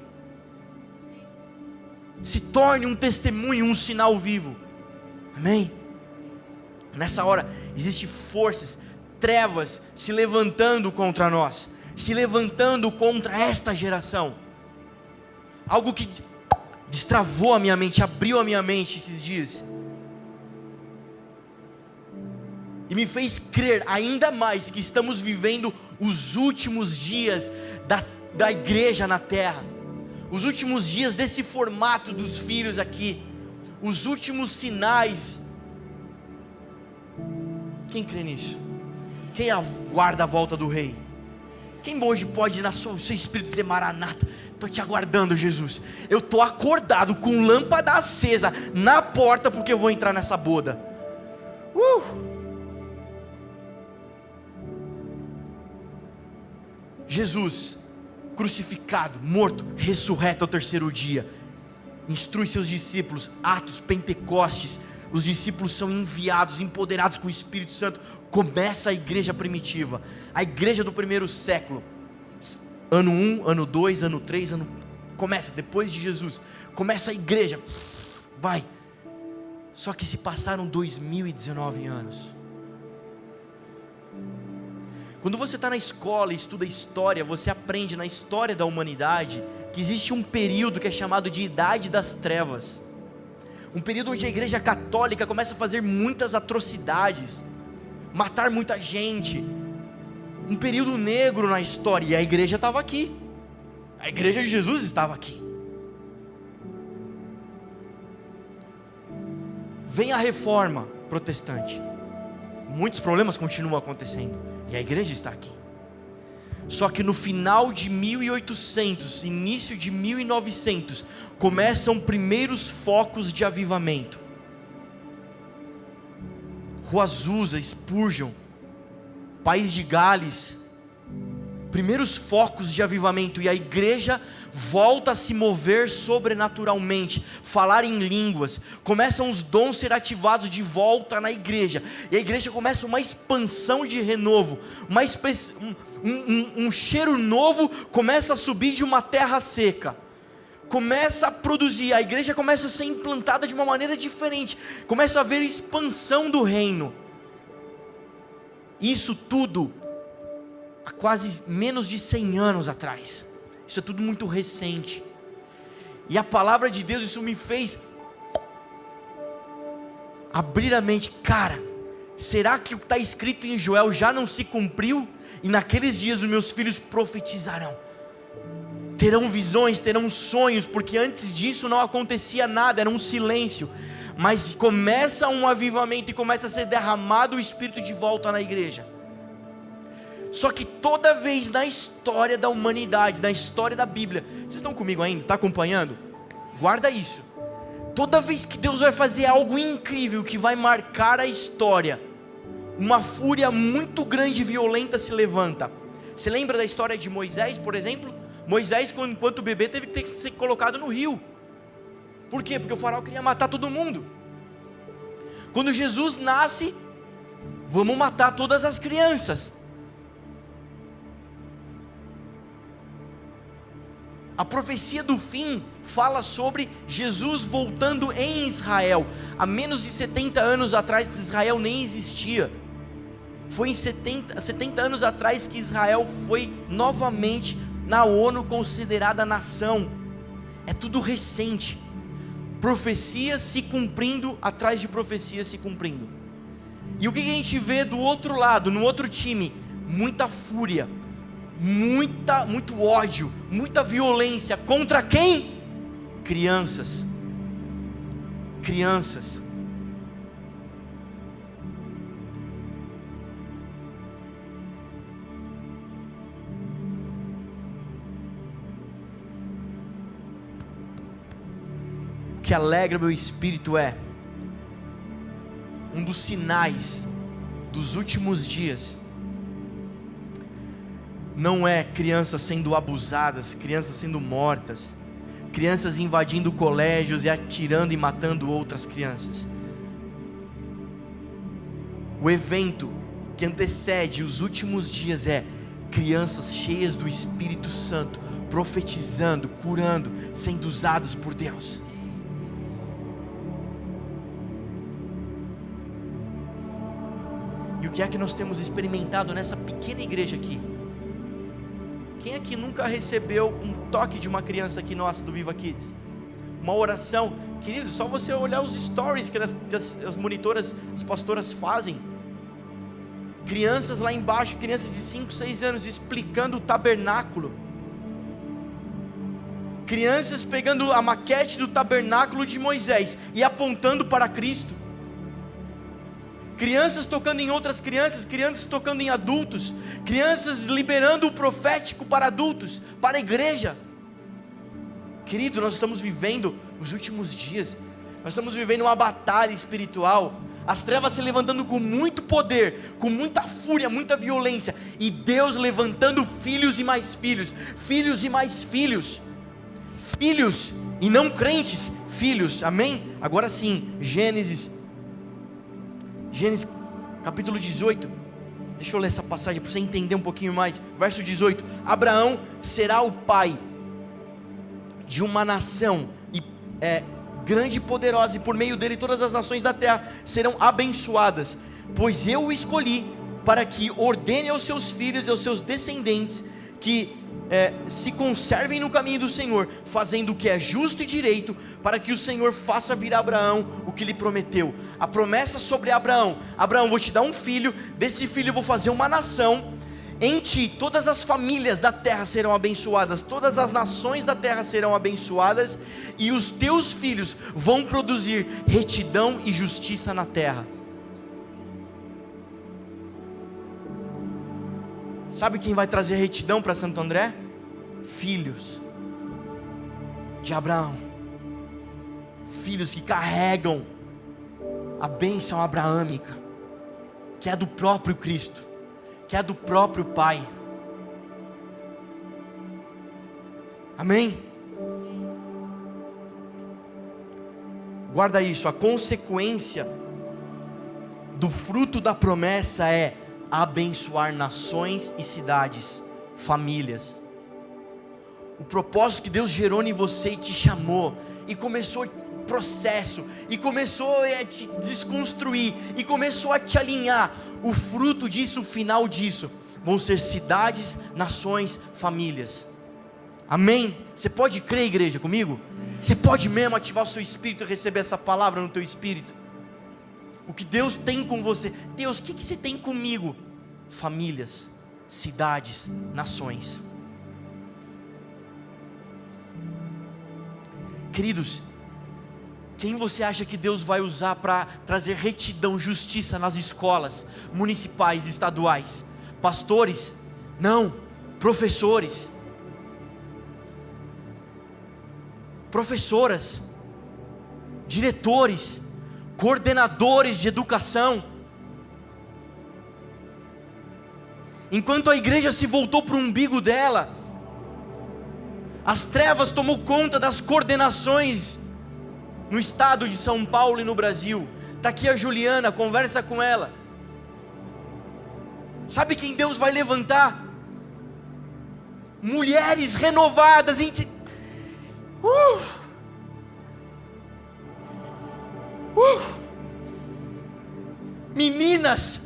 Se torne um testemunho, um sinal vivo. Amém? Nessa hora, existem forças, trevas se levantando contra nós, se levantando contra esta geração. Algo que destravou a minha mente, abriu a minha mente esses dias, e me fez crer ainda mais que estamos vivendo os últimos dias da igreja na terra, os últimos dias desse formato dos filhos aqui, os últimos sinais. Quem crê nisso? Quem aguarda a volta do rei? Quem hoje pode no seu espírito dizer: Maranata, estou te aguardando, Jesus, eu estou acordado com lâmpada acesa na porta, porque eu vou entrar nessa boda. Jesus, crucificado, morto, ressurreto ao terceiro dia, instrui seus discípulos. Atos, Pentecostes, os discípulos são enviados, empoderados com o Espírito Santo. Começa a igreja primitiva, a igreja do primeiro século, ano 1, ano 2, ano 3, começa depois de Jesus, começa a igreja, vai. Só que se passaram 2019 anos. Quando você está na escola e estuda história, você aprende na história da humanidade que existe um período que é chamado de Idade das Trevas, um período onde a igreja católica começa a fazer muitas atrocidades, matar muita gente, um período negro na história, e a igreja estava aqui, a igreja de Jesus estava aqui. Vem a reforma protestante, muitos problemas continuam acontecendo, e a igreja está aqui. Só que no final de 1800, início de 1900, começam primeiros focos de avivamento. Rua Azusa, Spurgeon, País de Gales, primeiros focos de avivamento, e a igreja volta a se mover sobrenaturalmente, falar em línguas, começam os dons a ser ativados de volta na igreja, e a igreja começa uma expansão de renovo, um cheiro novo começa a subir de uma terra seca, começa a produzir, a igreja começa a ser implantada de uma maneira diferente, começa a haver expansão do reino. Isso tudo há quase menos de 100 anos atrás. Isso é tudo muito recente. E a palavra de Deus, isso me fez abrir a mente. Cara, será que o que está escrito em Joel já não se cumpriu? E naqueles dias os meus filhos profetizarão, terão visões, terão sonhos, porque antes disso não acontecia nada, era um silêncio. Mas começa um avivamento e começa a ser derramado o Espírito de volta na igreja. Só que toda vez na história da humanidade, na história da Bíblia, vocês estão comigo ainda? Está acompanhando? Guarda isso. Toda vez que Deus vai fazer algo incrível que vai marcar a história, uma fúria muito grande e violenta se levanta. Você lembra da história de Moisés, por exemplo? Moisés, enquanto bebê, teve que ser colocado no rio. Por quê? Porque o faraó queria matar todo mundo. Quando Jesus nasce, vamos matar todas as crianças. A profecia do fim fala sobre Jesus voltando em Israel. Há menos de 70 anos atrás Israel nem existia. Foi em 70 anos atrás que Israel foi novamente na ONU considerada nação. É tudo recente. Profecias se cumprindo atrás de profecias se cumprindo. E o que a gente vê do outro lado, no outro time? Muita fúria, muito ódio, muita violência. Contra quem? Crianças. Crianças. O que alegra meu espírito é um dos sinais dos últimos dias. Não é crianças sendo abusadas, crianças sendo mortas, crianças invadindo colégios e atirando e matando outras crianças. O evento que antecede os últimos dias é crianças cheias do Espírito Santo, profetizando, curando, sendo usados por Deus. E o que é que nós temos experimentado nessa pequena igreja aqui? Quem aqui nunca recebeu um toque de uma criança aqui nossa do Viva Kids? Uma oração? Querido, só você olhar os stories que as monitoras, as pastoras fazem. Crianças lá embaixo, crianças de 5, 6 anos explicando o tabernáculo. Crianças pegando a maquete do tabernáculo de Moisés e apontando para Cristo. Crianças tocando em outras crianças, crianças tocando em adultos, crianças liberando o profético para adultos, para a igreja. Querido, nós estamos vivendo os últimos dias, nós estamos vivendo uma batalha espiritual, as trevas se levantando com muito poder, com muita fúria, muita violência, e Deus levantando filhos e mais filhos, filhos e mais filhos, filhos e não crentes, filhos, amém? Agora sim, Gênesis capítulo 18, deixa eu ler essa passagem para você entender um pouquinho mais, verso 18, Abraão será o pai de uma nação, grande e poderosa, e por meio dele todas as nações da terra serão abençoadas, pois eu o escolhi para que ordene aos seus filhos e aos seus descendentes, que se conservem no caminho do Senhor, fazendo o que é justo e direito, para que o Senhor faça vir a Abraão o que lhe prometeu. A promessa sobre Abraão: Abraão, vou te dar um filho, desse filho eu vou fazer uma nação, em ti todas as famílias da terra serão abençoadas, todas as nações da terra serão abençoadas, e os teus filhos vão produzir retidão e justiça na terra. Sabe quem vai trazer retidão para Santo André? Filhos de Abraão, filhos que carregam a bênção abraâmica, que é do próprio Cristo, que é do próprio Pai. Amém? Guarda isso, a consequência do fruto da promessa é abençoar nações e cidades, famílias. O propósito que Deus gerou em você e te chamou, e começou o processo, e começou a te desconstruir, e começou a te alinhar. O fruto disso, o final disso, vão ser cidades, nações, famílias. Amém? Você pode crer, igreja, comigo? Você pode mesmo ativar o seu espírito e receber essa palavra no teu espírito? O que Deus tem com você? Deus, o que você tem comigo? Famílias, cidades, nações. Queridos, quem você acha que Deus vai usar para trazer retidão, justiça nas escolas municipais, estaduais? Pastores? Não. Professores, professoras, diretores, coordenadores de educação. Enquanto a igreja se voltou para o umbigo dela, as trevas tomou conta das coordenações no estado de São Paulo e no Brasil. Está aqui a Juliana, conversa com ela. Sabe quem Deus vai levantar? Mulheres renovadas, Meninas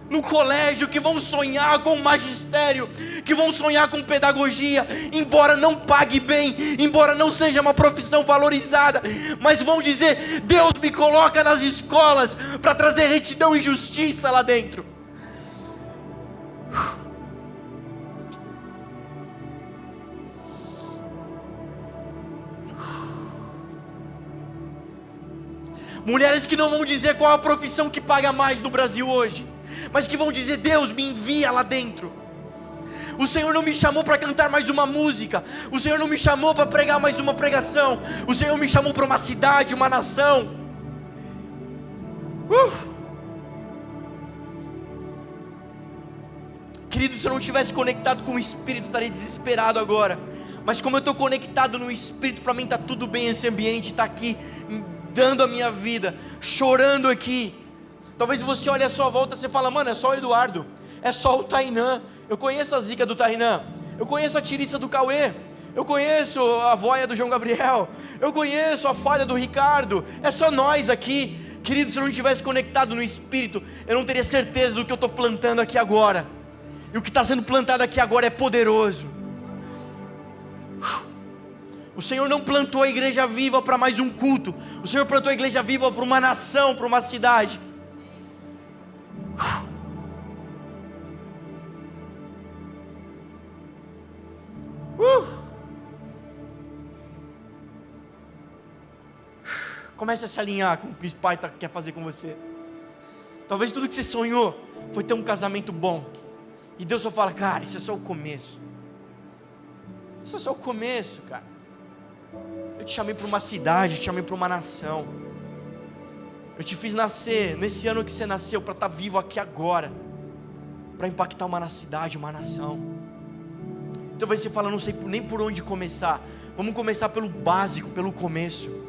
no colégio que vão sonhar com magistério, que vão sonhar com pedagogia, embora não pague bem, embora não seja uma profissão valorizada, mas vão dizer: Deus me coloca nas escolas para trazer retidão e justiça lá dentro. Mulheres que não vão dizer qual a profissão que paga mais no Brasil hoje, mas que vão dizer: Deus me envia lá dentro. O Senhor não me chamou para cantar mais uma música, o Senhor não me chamou para pregar mais uma pregação, o Senhor me chamou para uma cidade, uma nação. Querido, se eu não tivesse conectado com o Espírito, eu estaria desesperado agora. Mas como eu estou conectado no Espírito, para mim está tudo bem esse ambiente, está aqui dando a minha vida, chorando aqui. Talvez você olhe à sua volta e você fala: mano, é só o Eduardo, é só o Tainã. Eu conheço a zica do Tainã, eu conheço a tiriça do Cauê, eu conheço a voia do João Gabriel, eu conheço a falha do Ricardo. É só nós aqui. Querido, se eu não estivesse conectado no Espírito, eu não teria certeza do que eu estou plantando aqui agora. E o que está sendo plantado aqui agora é poderoso. O Senhor não plantou a igreja viva para mais um culto. O Senhor plantou a igreja viva para uma nação, para uma cidade. Comece a se alinhar com o que o Pai quer fazer com você. Talvez tudo que você sonhou foi ter um casamento bom, e Deus só fala: cara, isso é só o começo. Isso é só o começo, cara. Eu te chamei para uma cidade, eu te chamei para uma nação. Eu te fiz nascer nesse ano que você nasceu para estar vivo aqui agora, para impactar uma cidade, uma nação. Então você fala: não sei nem por onde começar. Vamos começar pelo básico, pelo começo.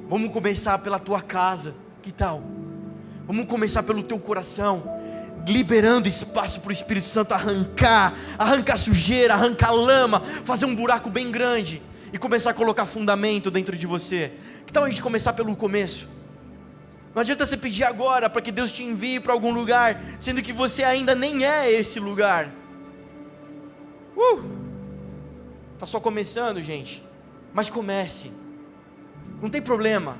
Vamos começar pela tua casa, que tal? Vamos começar pelo teu coração, liberando espaço para o Espírito Santo arrancar sujeira, arrancar lama, fazer um buraco bem grande e começar a colocar fundamento dentro de você. Que tal a gente começar pelo começo? Não adianta você pedir agora para que Deus te envie para algum lugar, sendo que você ainda nem é esse lugar. Tá só começando, gente. Mas comece. Não tem problema.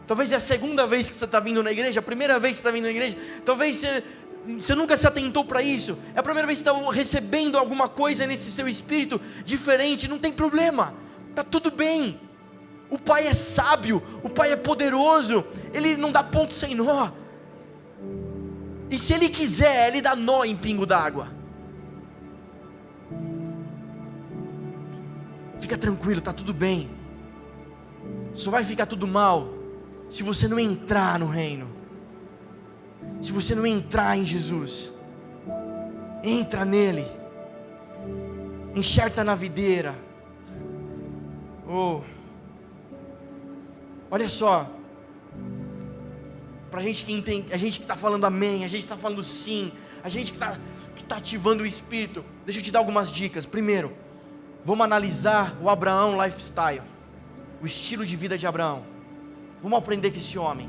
Talvez é a segunda vez que você está vindo na igreja, a primeira vez que você está vindo na igreja. Talvez você nunca se atentou para isso. É a primeira vez que você está recebendo alguma coisa nesse seu espírito diferente. Não tem problema. Está tudo bem. O Pai é sábio, o Pai é poderoso. Ele não dá ponto sem nó. E se Ele quiser, Ele dá nó em pingo d'água. Fica tranquilo, está tudo bem. Só vai ficar tudo mal se você não entrar no reino. Se você não entrar em Jesus. Entra nele. Enxerta na videira. Olha só. Pra gente que entende, a gente que está falando amém, a gente está falando sim, a gente que está ativando o Espírito. Deixa eu te dar algumas dicas. Primeiro, vamos analisar o Abraão lifestyle, o estilo de vida de Abraão. Vamos aprender com esse homem.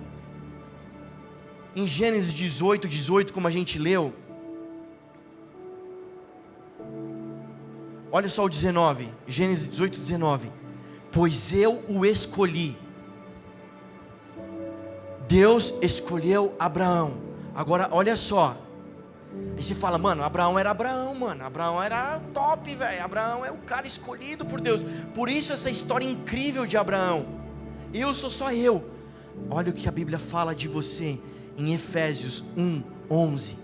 Em Gênesis 18, como a gente leu, olha só o 19, Gênesis 18, 19. Pois eu o escolhi. Deus escolheu Abraão. Agora olha só. Aí você fala: mano, Abraão era Abraão, mano. Abraão era top, velho. Abraão é o cara escolhido por Deus. Por isso essa história incrível de Abraão. Eu sou só eu. Olha o que a Bíblia fala de você em Efésios 1:11.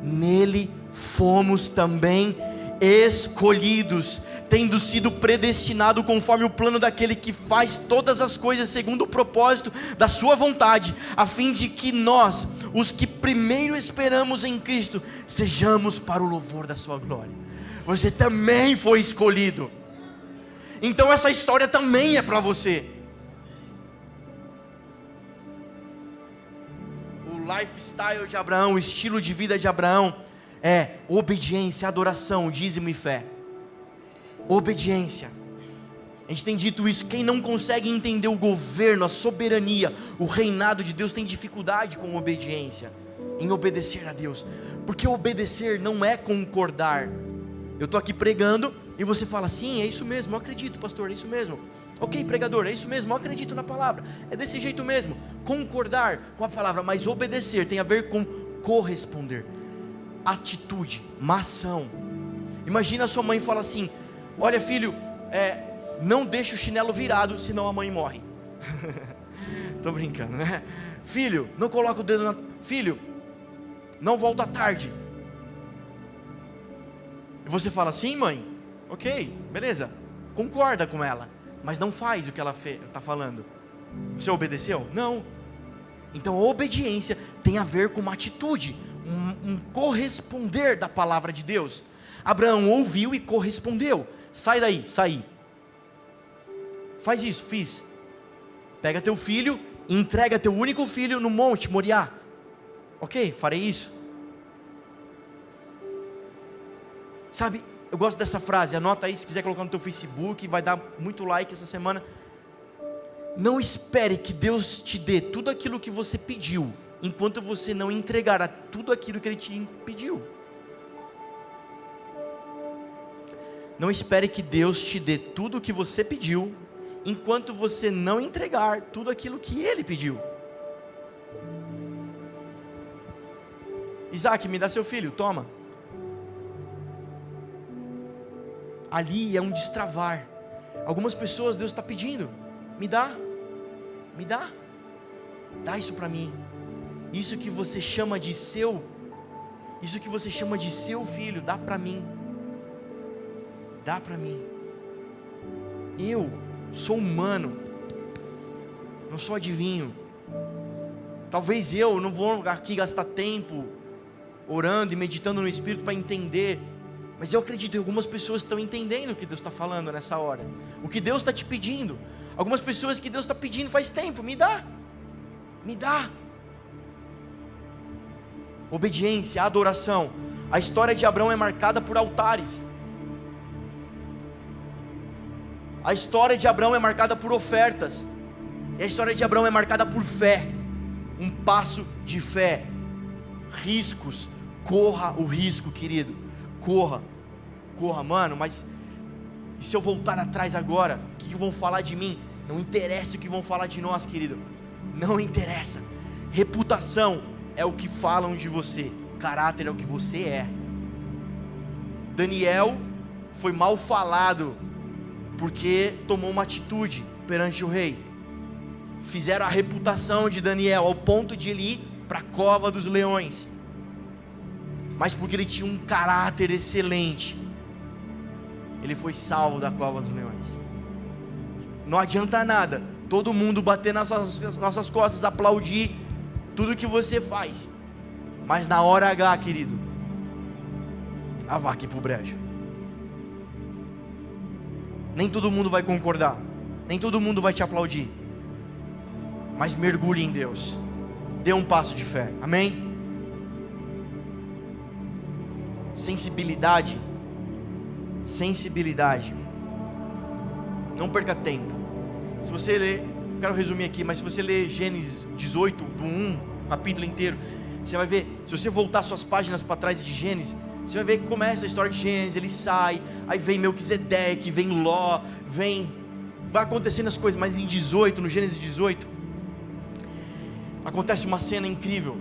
Nele fomos também escolhidos, tendo sido predestinado conforme o plano daquele que faz todas as coisas segundo o propósito da sua vontade, a fim de que nós, os que primeiro esperamos em Cristo, sejamos para o louvor da sua glória. Você também foi escolhido. Então essa história também é para você. O lifestyle de Abraão, o estilo de vida de Abraão é obediência, adoração, dízimo e fé. Obediência. A gente tem dito isso, quem não consegue entender o governo, a soberania, o reinado de Deus, tem dificuldade com obediência, em obedecer a Deus, porque obedecer não é concordar. Eu estou aqui pregando, e você fala, sim, é isso mesmo, eu acredito, pastor, é isso mesmo. Ok, pregador, é isso mesmo, eu acredito na palavra, é desse jeito mesmo. Concordar com a palavra, mas obedecer tem a ver com corresponder. Atitude, uma ação. Imagina a sua mãe fala assim, olha filho, não deixa o chinelo virado, senão a mãe morre. Tô brincando, né? Filho, não coloca o dedo na... Filho, não volta tarde. E você fala, sim mãe, ok, beleza, concorda com ela, mas não faz o que ela está falando. Você obedeceu? Não. Então a obediência tem a ver com uma atitude, um corresponder da palavra de Deus. Abraão ouviu e correspondeu. Sai daí, saí. Faz isso, fiz. Pega teu filho e entrega teu único filho no monte Moriá. Ok, farei isso. Sabe, eu gosto dessa frase, anota aí se quiser colocar no teu Facebook, vai dar muito like essa semana. Não espere que Deus te dê tudo aquilo que você pediu, enquanto você não entregar tudo aquilo que Ele te pediu. Não espere que Deus te dê tudo o que você pediu, enquanto você não entregar tudo aquilo que Ele pediu. Isaac, me dá seu filho, toma. Ali é um destravar. Algumas pessoas Deus está pedindo, me dá, dá isso para mim. Isso que você chama de seu, isso que você chama de seu filho, dá para mim. Dá para mim. Eu sou humano, não sou adivinho. Talvez eu não vou aqui gastar tempo orando e meditando no Espírito para entender, mas eu acredito que algumas pessoas estão entendendo o que Deus está falando nessa hora, o que Deus está te pedindo. Algumas pessoas que Deus está pedindo faz tempo, me dá. Obediência, adoração. A história de Abraão é marcada por altares. A história de Abraão é marcada por ofertas. E a história de Abraão é marcada por fé. Um passo de fé. Riscos. Corra o risco, querido. Corra, mano, mas e se eu voltar atrás agora? O que vão falar de mim? Não interessa o que vão falar de nós, querido. Não interessa. Reputação é o que falam de você. Caráter é o que você é. Daniel foi mal falado porque tomou uma atitude perante o rei. Fizeram a reputação de Daniel ao ponto de ele ir para a cova dos leões. Mas porque ele tinha um caráter excelente, ele foi salvo da cova dos leões. Não adianta nada todo mundo bater nas nossas costas, aplaudir tudo que você faz, mas na hora H, querido, vá aqui pro brejo. Nem todo mundo vai concordar, nem todo mundo vai te aplaudir, mas mergulhe em Deus, dê um passo de fé, amém? Sensibilidade, não perca tempo. Se você ler, quero resumir aqui, mas se você ler Gênesis 18, do 1, capítulo inteiro, você vai ver, se você voltar suas páginas para trás de Gênesis, você vai ver que começa a história de Gênesis, ele sai, aí vem Melquisedeque, vem Ló, vai acontecendo as coisas, mas em 18, no Gênesis 18, acontece uma cena incrível.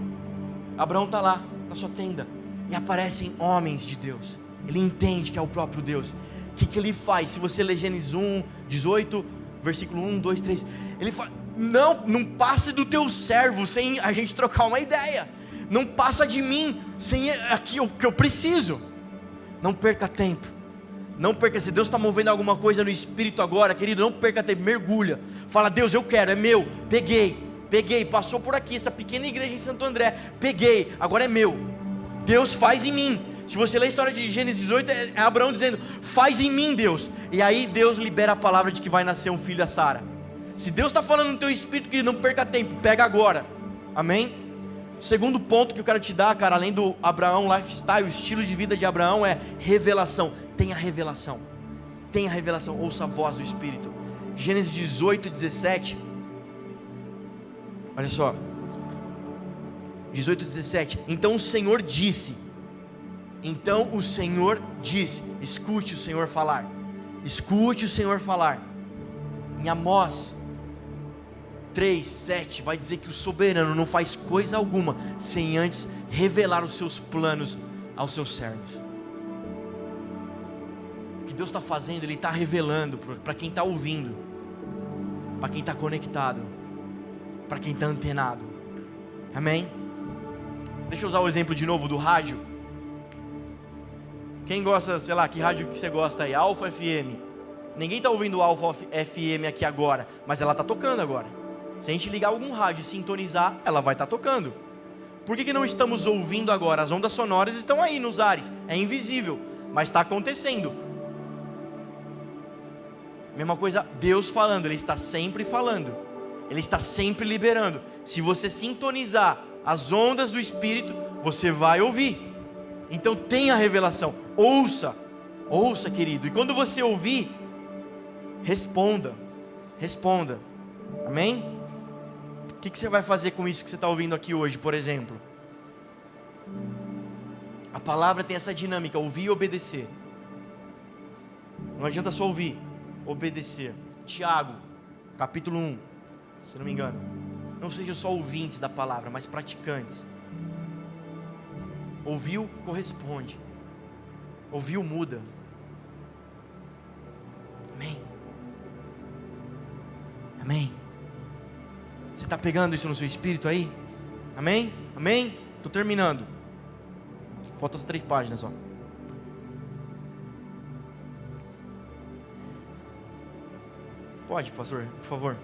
Abraão está lá, na sua tenda, e aparecem homens de Deus. Ele entende que é o próprio Deus. O que ele faz? Se você ler Gênesis 1, 18, versículo 1, 2, 3, ele fala, não passe do teu servo sem a gente trocar uma ideia. Não passa de mim sem aqui o que eu preciso. Não perca tempo. Não perca. Se Deus está movendo alguma coisa no Espírito agora, querido, não perca tempo, mergulha. Fala, Deus, eu quero, é meu. Peguei, passou por aqui, essa pequena igreja em Santo André. Peguei, agora é meu. Deus faz em mim. Se você ler a história de Gênesis 18, é Abraão dizendo, faz em mim, Deus. E aí Deus libera a palavra de que vai nascer um filho a Sara. Se Deus está falando no teu espírito, querido, não perca tempo, pega agora, amém? Segundo ponto que eu quero te dar, cara, além do Abraão lifestyle, o estilo de vida de Abraão é revelação. Tenha revelação. Tenha revelação, ouça a voz do Espírito. Gênesis 18, 17. Olha só. 18, 17. Então o Senhor disse. Escute o Senhor falar. Escute o Senhor falar. Em Amós 3, 7 vai dizer que o soberano não faz coisa alguma sem antes revelar os seus planos aos seus servos. O que Deus está fazendo, Ele está revelando para quem está ouvindo, para quem está conectado, para quem está antenado. Amém? Deixa eu usar o exemplo de novo do rádio. Quem gosta, sei lá, que rádio que você gosta aí? Alfa FM. Ninguém está ouvindo Alfa FM aqui agora, mas ela está tocando agora. Se a gente ligar algum rádio e sintonizar, ela vai estar tocando. Por que não estamos ouvindo agora? As ondas sonoras estão aí nos ares, é invisível, mas está acontecendo. Mesma coisa, Deus falando, Ele está sempre falando, Ele está sempre liberando. Se você sintonizar as ondas do Espírito, você vai ouvir. Então tenha revelação, ouça, querido. E quando você ouvir, responda. Amém? O que você vai fazer com isso que você está ouvindo aqui hoje, por exemplo? A palavra tem essa dinâmica, ouvir e obedecer. Não adianta só ouvir, obedecer. Tiago, capítulo 1, se não me engano. Não sejam só ouvintes da palavra, mas praticantes. Ouviu, corresponde. Ouviu, muda. Amém? Amém? Você está pegando isso no seu espírito aí? Amém? Amém? Estou terminando. Faltam as 3 páginas só. Pode, pastor, por favor.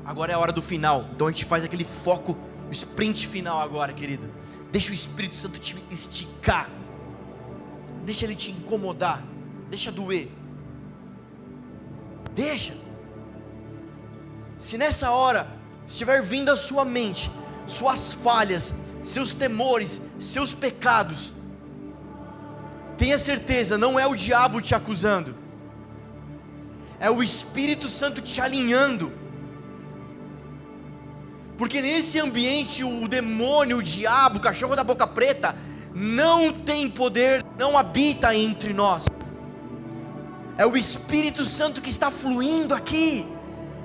Agora é a hora do final. Então a gente faz aquele foco, o sprint final agora, querida. Deixa o Espírito Santo te esticar. Deixa ele te incomodar. Deixa doer. Deixa. Se nessa hora estiver vindo à sua mente suas falhas, seus temores, seus pecados, tenha certeza, não é o diabo te acusando, é o Espírito Santo te alinhando. Porque nesse ambiente o demônio, o diabo, o cachorro da boca preta não tem poder, não habita entre nós. É o Espírito Santo que está fluindo aqui.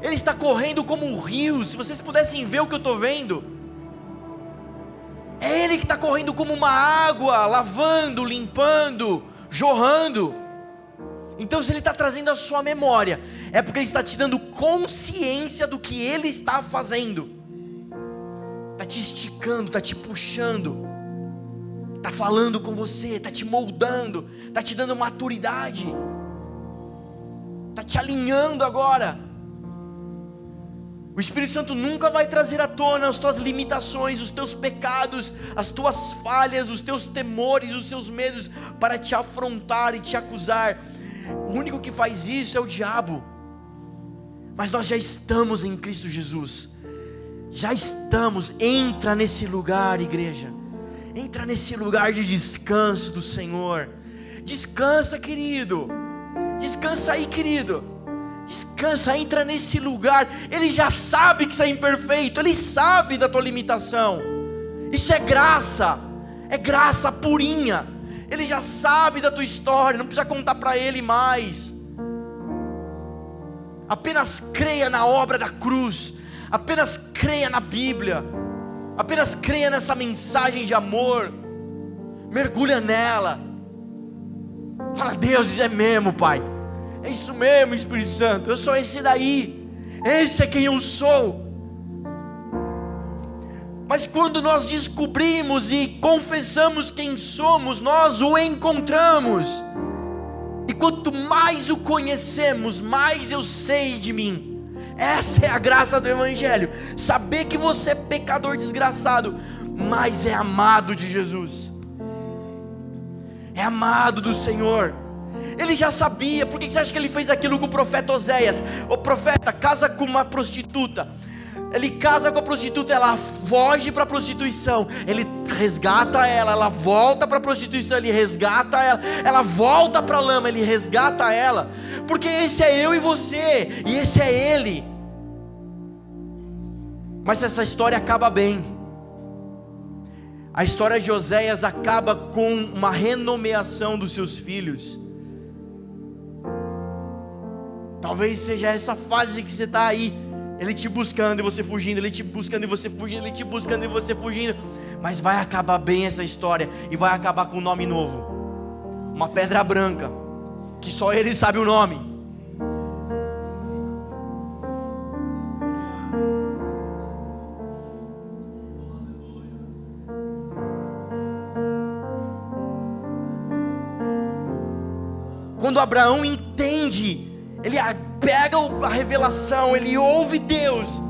Ele está correndo como um rio. Se vocês pudessem ver o que eu estou vendo, é Ele que está correndo como uma água, lavando, limpando, jorrando. Então se Ele está trazendo a sua memória, é porque Ele está te dando consciência do que Ele está fazendo. Está te esticando, está te puxando, está falando com você, está te moldando, está te dando maturidade, está te alinhando agora. O Espírito Santo nunca vai trazer à tona as tuas limitações, os teus pecados, as tuas falhas, os teus temores, os seus medos, para te afrontar e te acusar. O único que faz isso é o diabo. Mas nós já estamos em Cristo Jesus. Já estamos. Entra nesse lugar, igreja. Entra nesse lugar de descanso do Senhor. Descansa, querido. Descansa aí, querido. Descansa, entra nesse lugar. Ele já sabe que você é imperfeito. Ele sabe da tua limitação. Isso é graça purinha. Ele já sabe da tua história. Não precisa contar para Ele mais. Apenas creia na obra da cruz. Apenas creia na Bíblia. Apenas creia nessa mensagem de amor. Mergulha nela. Fala: Deus, isso é mesmo, Pai. É isso mesmo, Espírito Santo. Eu sou esse daí. Esse é quem eu sou. Mas quando nós descobrimos e confessamos quem somos, nós o encontramos. E quanto mais o conhecemos, mais eu sei de mim. Essa é a graça do Evangelho. Saber que você é pecador desgraçado, mas é amado de Jesus. É amado do Senhor. Ele já sabia. Por que você acha que ele fez aquilo com o profeta Oséias? O profeta, casa com uma prostituta. Ele casa com a prostituta, ela foge para a prostituição, ele resgata ela, ela volta para a prostituição, ele resgata ela, ela volta para a lama, ele resgata ela, porque esse é eu e você, e esse é ele. Mas essa história acaba bem. A história de Oséias acaba com uma renomeação dos seus filhos. Talvez seja essa fase que você está aí, ele te buscando e você fugindo, ele te buscando e você fugindo, ele te buscando e você fugindo. Mas vai acabar bem essa história, e vai acabar com um nome novo, uma pedra branca, que só ele sabe o nome. Quando Abraão entende, ele pega a revelação, ele ouve Deus.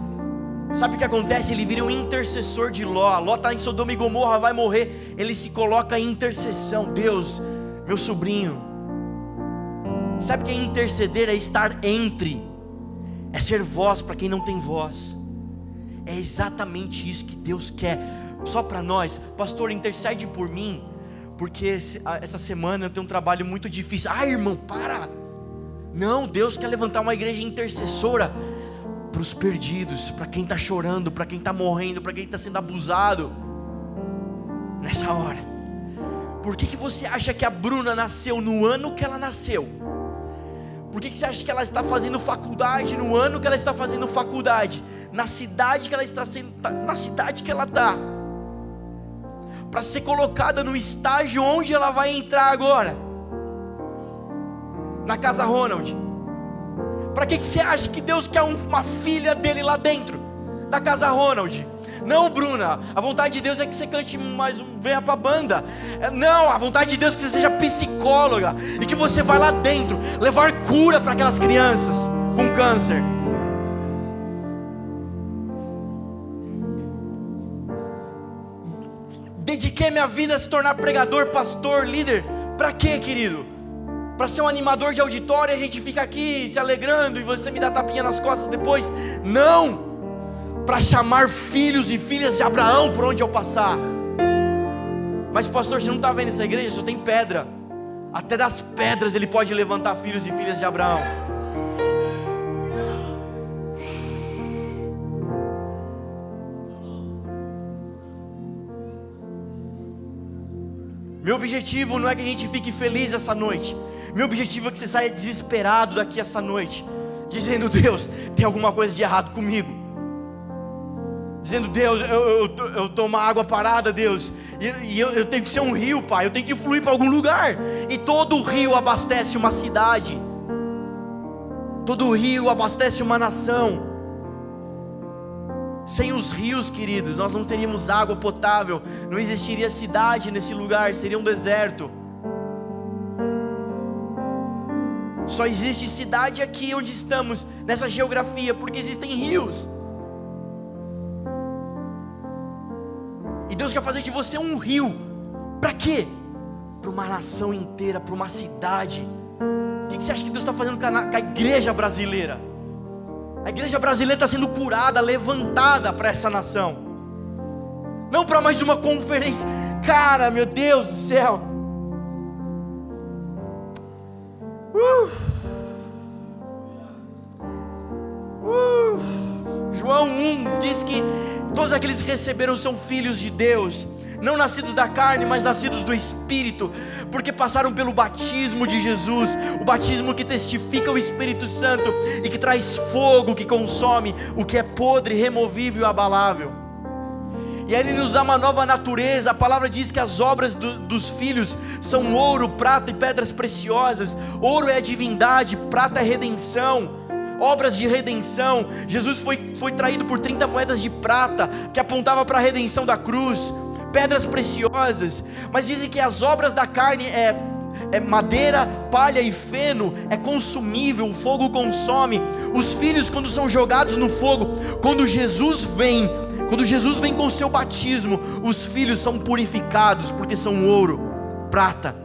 Sabe o que acontece? Ele vira um intercessor de Ló. Ló está em Sodoma e Gomorra, vai morrer. Ele se coloca em intercessão. Deus, meu sobrinho. Sabe o que é interceder? É estar entre. É ser voz para quem não tem voz. É exatamente isso que Deus quer. Só para nós. Pastor, intercede por mim, porque essa semana eu tenho um trabalho muito difícil. Ah, irmão, para. Não, Deus quer levantar uma igreja intercessora para os perdidos, para quem está chorando, para quem está morrendo, para quem está sendo abusado. Nessa hora. Por que você acha que a Bruna nasceu no ano que ela nasceu? Por que você acha que ela está fazendo faculdade no ano que ela está fazendo faculdade? Na cidade que ela está sendo, na cidade que ela está, para ser colocada no estágio onde ela vai entrar agora, na casa Ronald. Para que você acha que Deus quer uma filha dele lá dentro da casa Ronald? Não, Bruna, a vontade de Deus é que você cante mais venha para a banda. Não, a vontade de Deus é que você seja psicóloga e que você vá lá dentro levar cura para aquelas crianças com câncer. Dediquei minha vida a se tornar pregador, pastor, líder. Para quê, querido? Para ser um animador de auditório e a gente fica aqui se alegrando e você me dá tapinha nas costas depois? Não! Para chamar filhos e filhas de Abraão por onde eu passar. Mas pastor, você não está vendo essa igreja? Só tem pedra. Até das pedras ele pode levantar filhos e filhas de Abraão. Meu objetivo não é que a gente fique feliz essa noite. Meu objetivo é que você saia desesperado daqui essa noite, dizendo: Deus, tem alguma coisa de errado comigo. Dizendo: Deus, eu estou uma água parada, Deus, e eu tenho que ser um rio, Pai. Eu tenho que fluir para algum lugar. E todo rio abastece uma cidade. Todo rio abastece uma nação. Sem os rios, queridos, nós não teríamos água potável. Não existiria cidade nesse lugar, seria um deserto. Só existe cidade aqui onde estamos, nessa geografia, porque existem rios. E Deus quer fazer de você um rio. Para quê? Para uma nação inteira, para uma cidade. O que você acha que Deus está fazendo com a igreja brasileira? A igreja brasileira está sendo curada, levantada para essa nação. Não para mais uma conferência. Cara, meu Deus do céu. João 1 diz que todos aqueles que receberam são filhos de Deus, não nascidos da carne, mas nascidos do Espírito, porque passaram pelo batismo de Jesus, o batismo que testifica o Espírito Santo e que traz fogo, que consome o que é podre, removível e abalável. E aí Ele nos dá uma nova natureza. A palavra diz que as obras dos filhos são ouro, prata e pedras preciosas. Ouro é a divindade, prata é redenção, obras de redenção. Jesus foi traído por 30 moedas de prata, que apontava para a redenção da cruz. Pedras preciosas. Mas dizem que as obras da carne é madeira, palha e feno. É consumível, o fogo consome. Os filhos, quando são jogados no fogo, quando Jesus vem com o seu batismo, os filhos são purificados, porque são ouro, prata.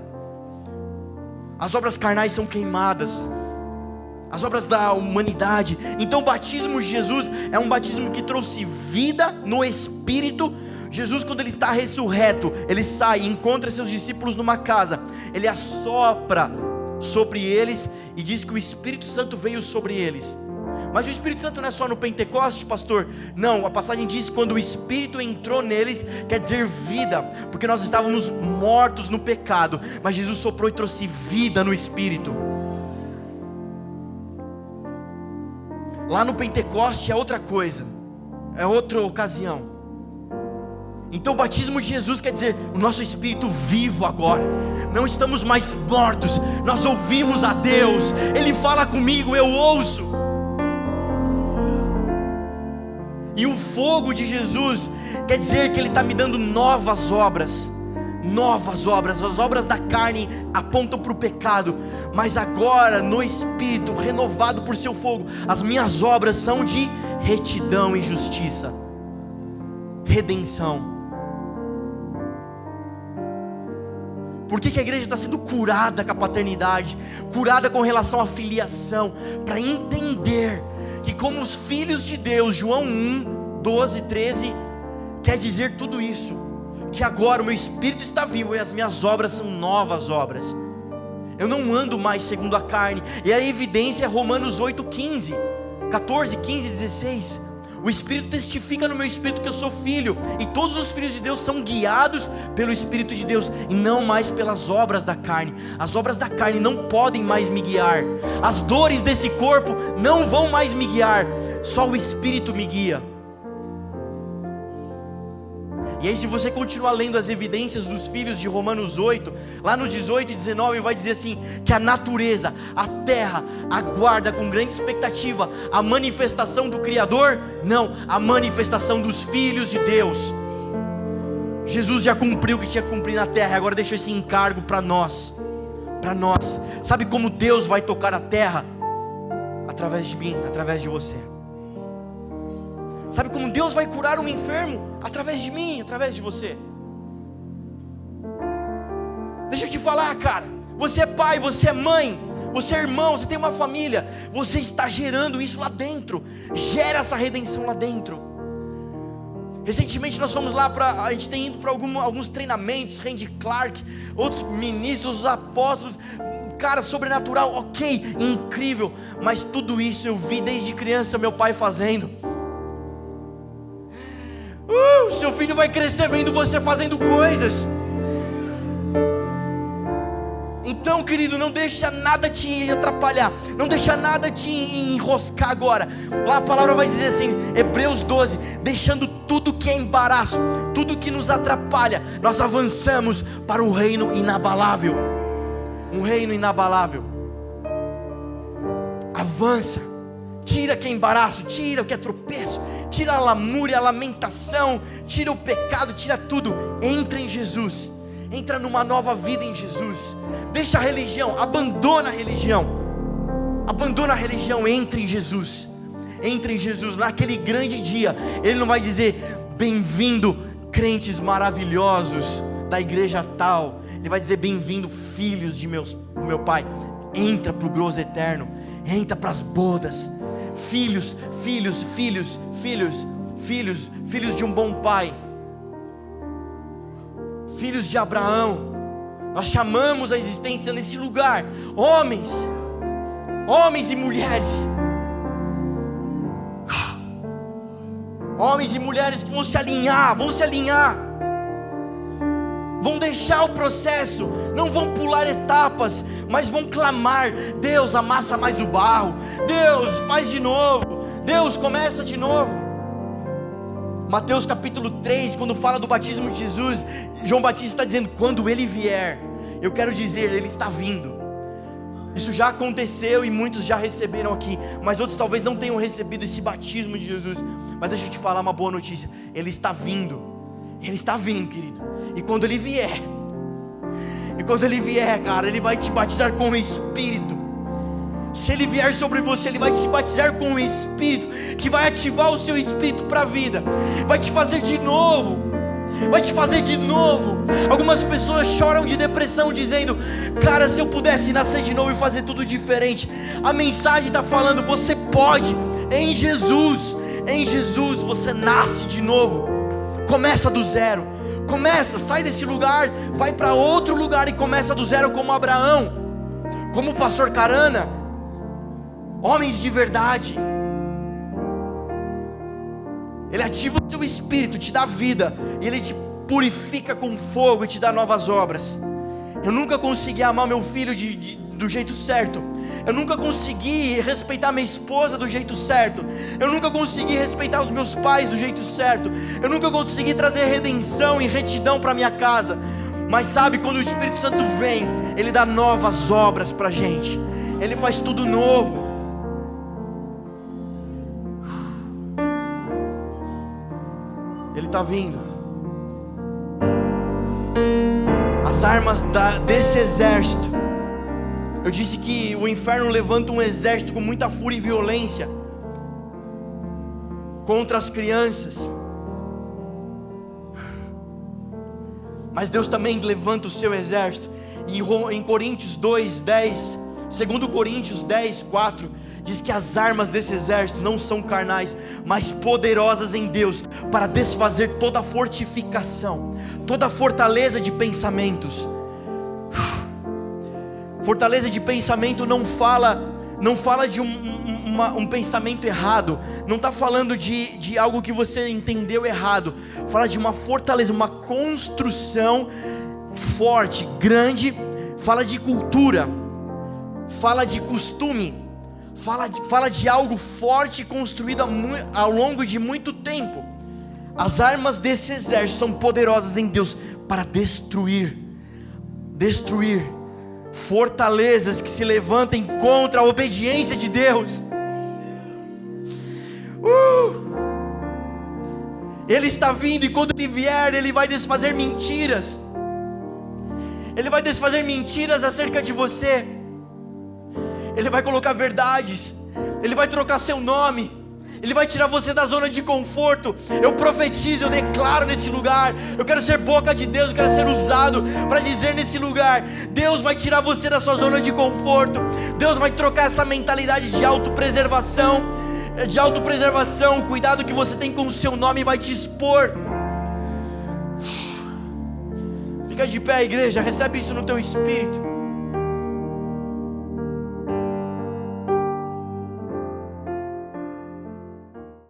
As obras carnais são queimadas. as obras da humanidade. Então o batismo de Jesus é um batismo que trouxe vida no Espírito. Jesus, quando ele está ressurreto, ele sai e encontra seus discípulos numa casa, ele assopra sobre eles e diz que o Espírito Santo veio sobre eles. Mas o Espírito Santo não é só no Pentecoste, pastor. Não, a passagem diz que quando o Espírito entrou neles, quer dizer vida, porque nós estávamos mortos no pecado, mas Jesus soprou e trouxe vida no Espírito. Lá no Pentecoste é outra coisa, é outra ocasião. Então o batismo de Jesus quer dizer o nosso espírito vivo agora. Não estamos mais mortos, nós ouvimos a Deus, Ele fala comigo, eu ouço. E o fogo de Jesus quer dizer que Ele está me dando novas obras. Novas obras, as obras da carne apontam para o pecado, mas agora no Espírito, renovado por seu fogo, as minhas obras são de retidão e justiça, redenção. Por que a igreja está sendo curada com a paternidade, curada com relação à filiação? Para entender que como os filhos de Deus, João 1, 12, 13, quer dizer tudo isso, que agora o meu espírito está vivo e as minhas obras são novas obras. Eu não ando mais segundo a carne, e a evidência é Romanos 8, 15, 14, 15, 16, o Espírito testifica no meu espírito que eu sou filho, e todos os filhos de Deus são guiados pelo Espírito de Deus, e não mais pelas obras da carne. As obras da carne não podem mais me guiar, as dores desse corpo não vão mais me guiar, só o Espírito me guia. E aí, se você continuar lendo as evidências dos filhos de Romanos 8, lá no 18 e 19 vai dizer assim, que a natureza, a terra, aguarda com grande expectativa a manifestação do Criador. Não, a manifestação dos filhos de Deus. Jesus já cumpriu o que tinha que cumprir na terra, agora deixa esse encargo para nós. Para nós. Sabe como Deus vai tocar a terra? Através de mim, através de você. Sabe como Deus vai curar um enfermo? Através de mim, através de você. Deixa eu te falar, cara, você é pai, você é mãe, você é irmão, você tem uma família, você está gerando isso lá dentro. Gera essa redenção lá dentro. Recentemente nós fomos lá a gente tem ido para alguns treinamentos, Randy Clark, outros ministros, os apóstolos. Cara, sobrenatural, ok, incrível. Mas tudo isso eu vi desde criança meu pai fazendo. Seu filho vai crescer vendo você fazendo coisas. Então, querido, não deixa nada te atrapalhar, não deixa nada te enroscar agora. Lá a palavra vai dizer assim, Hebreus 12, deixando tudo que é embaraço, tudo que nos atrapalha, nós avançamos para o reino inabalável. Um reino inabalável. Avança. Tira que é embaraço, tira o que é tropeço, tira a lamúria, a lamentação, tira o pecado, tira tudo. Entra em Jesus, entra numa nova vida em Jesus. Deixa a religião, abandona a religião, entra em Jesus. Entra em Jesus, naquele grande dia, Ele não vai dizer, bem-vindo crentes maravilhosos da igreja tal. Ele vai dizer, bem-vindo filhos do meu Pai. Entra para o grosso eterno, entra para as bodas. Filhos de um bom pai, filhos de Abraão. Nós chamamos a existência nesse lugar, homens e mulheres, homens e mulheres que vão se alinhar, vão deixar o processo, não vão pular etapas, mas vão clamar, Deus amassa mais o barro, Deus faz de novo, Deus começa de novo. Mateus capítulo 3, quando fala do batismo de Jesus, João Batista está dizendo, quando Ele vier, eu quero dizer, Ele está vindo. Isso já aconteceu e muitos já receberam aqui, mas outros talvez não tenham recebido esse batismo de Jesus. Mas deixa eu te falar uma boa notícia, Ele está vindo, querido. E quando Ele vier, cara, Ele vai te batizar com o Espírito. Se Ele vier sobre você, Ele vai te batizar com o Espírito, que vai ativar o seu espírito para a vida, vai te fazer de novo. vai te fazer de novo. Algumas pessoas choram de depressão dizendo: cara, se eu pudesse nascer de novo e fazer tudo diferente. A mensagem está falando: você pode, em Jesus você nasce de novo. Começa do zero, sai desse lugar, vai para outro lugar e começa do zero, como Abraão, como o pastor Carana, homens de verdade. Ele ativa o seu espírito, te dá vida, e Ele te purifica com fogo e te dá novas obras. Eu nunca consegui amar meu filho do jeito certo. Eu nunca consegui respeitar minha esposa do jeito certo. Eu nunca consegui respeitar os meus pais do jeito certo. Eu nunca consegui trazer redenção e retidão para minha casa. Mas sabe, quando o Espírito Santo vem, Ele dá novas obras para a gente. Ele faz tudo novo. Ele está vindo. As armas desse exército. Eu disse que o inferno levanta um exército com muita fúria e violência contra as crianças. Mas Deus também levanta o seu exército. E em Coríntios 2:10, 2 Coríntios 10:4, diz que as armas desse exército não são carnais, mas poderosas em Deus, para desfazer toda fortificação, toda fortaleza de pensamentos. Fortaleza de pensamento não fala de um pensamento errado, não está falando de algo que você entendeu errado, fala de uma fortaleza, uma construção forte, grande, fala de cultura, fala de costume, fala de algo forte construído ao longo de muito tempo. As armas desse exército são poderosas em Deus para destruir fortalezas que se levantem contra a obediência de Deus. Ele está vindo, e quando Ele vier, Ele vai desfazer mentiras. Ele vai desfazer mentiras acerca de você. Ele vai colocar verdades. Ele vai trocar seu nome. Ele vai tirar você da zona de conforto. Eu profetizo, eu declaro nesse lugar. Eu quero ser boca de Deus, eu quero ser usado para dizer nesse lugar: Deus vai tirar você da sua zona de conforto. Deus vai trocar essa mentalidade de autopreservação. O cuidado que você tem com o seu nome vai te expor. Fica de pé, igreja, recebe isso no teu espírito.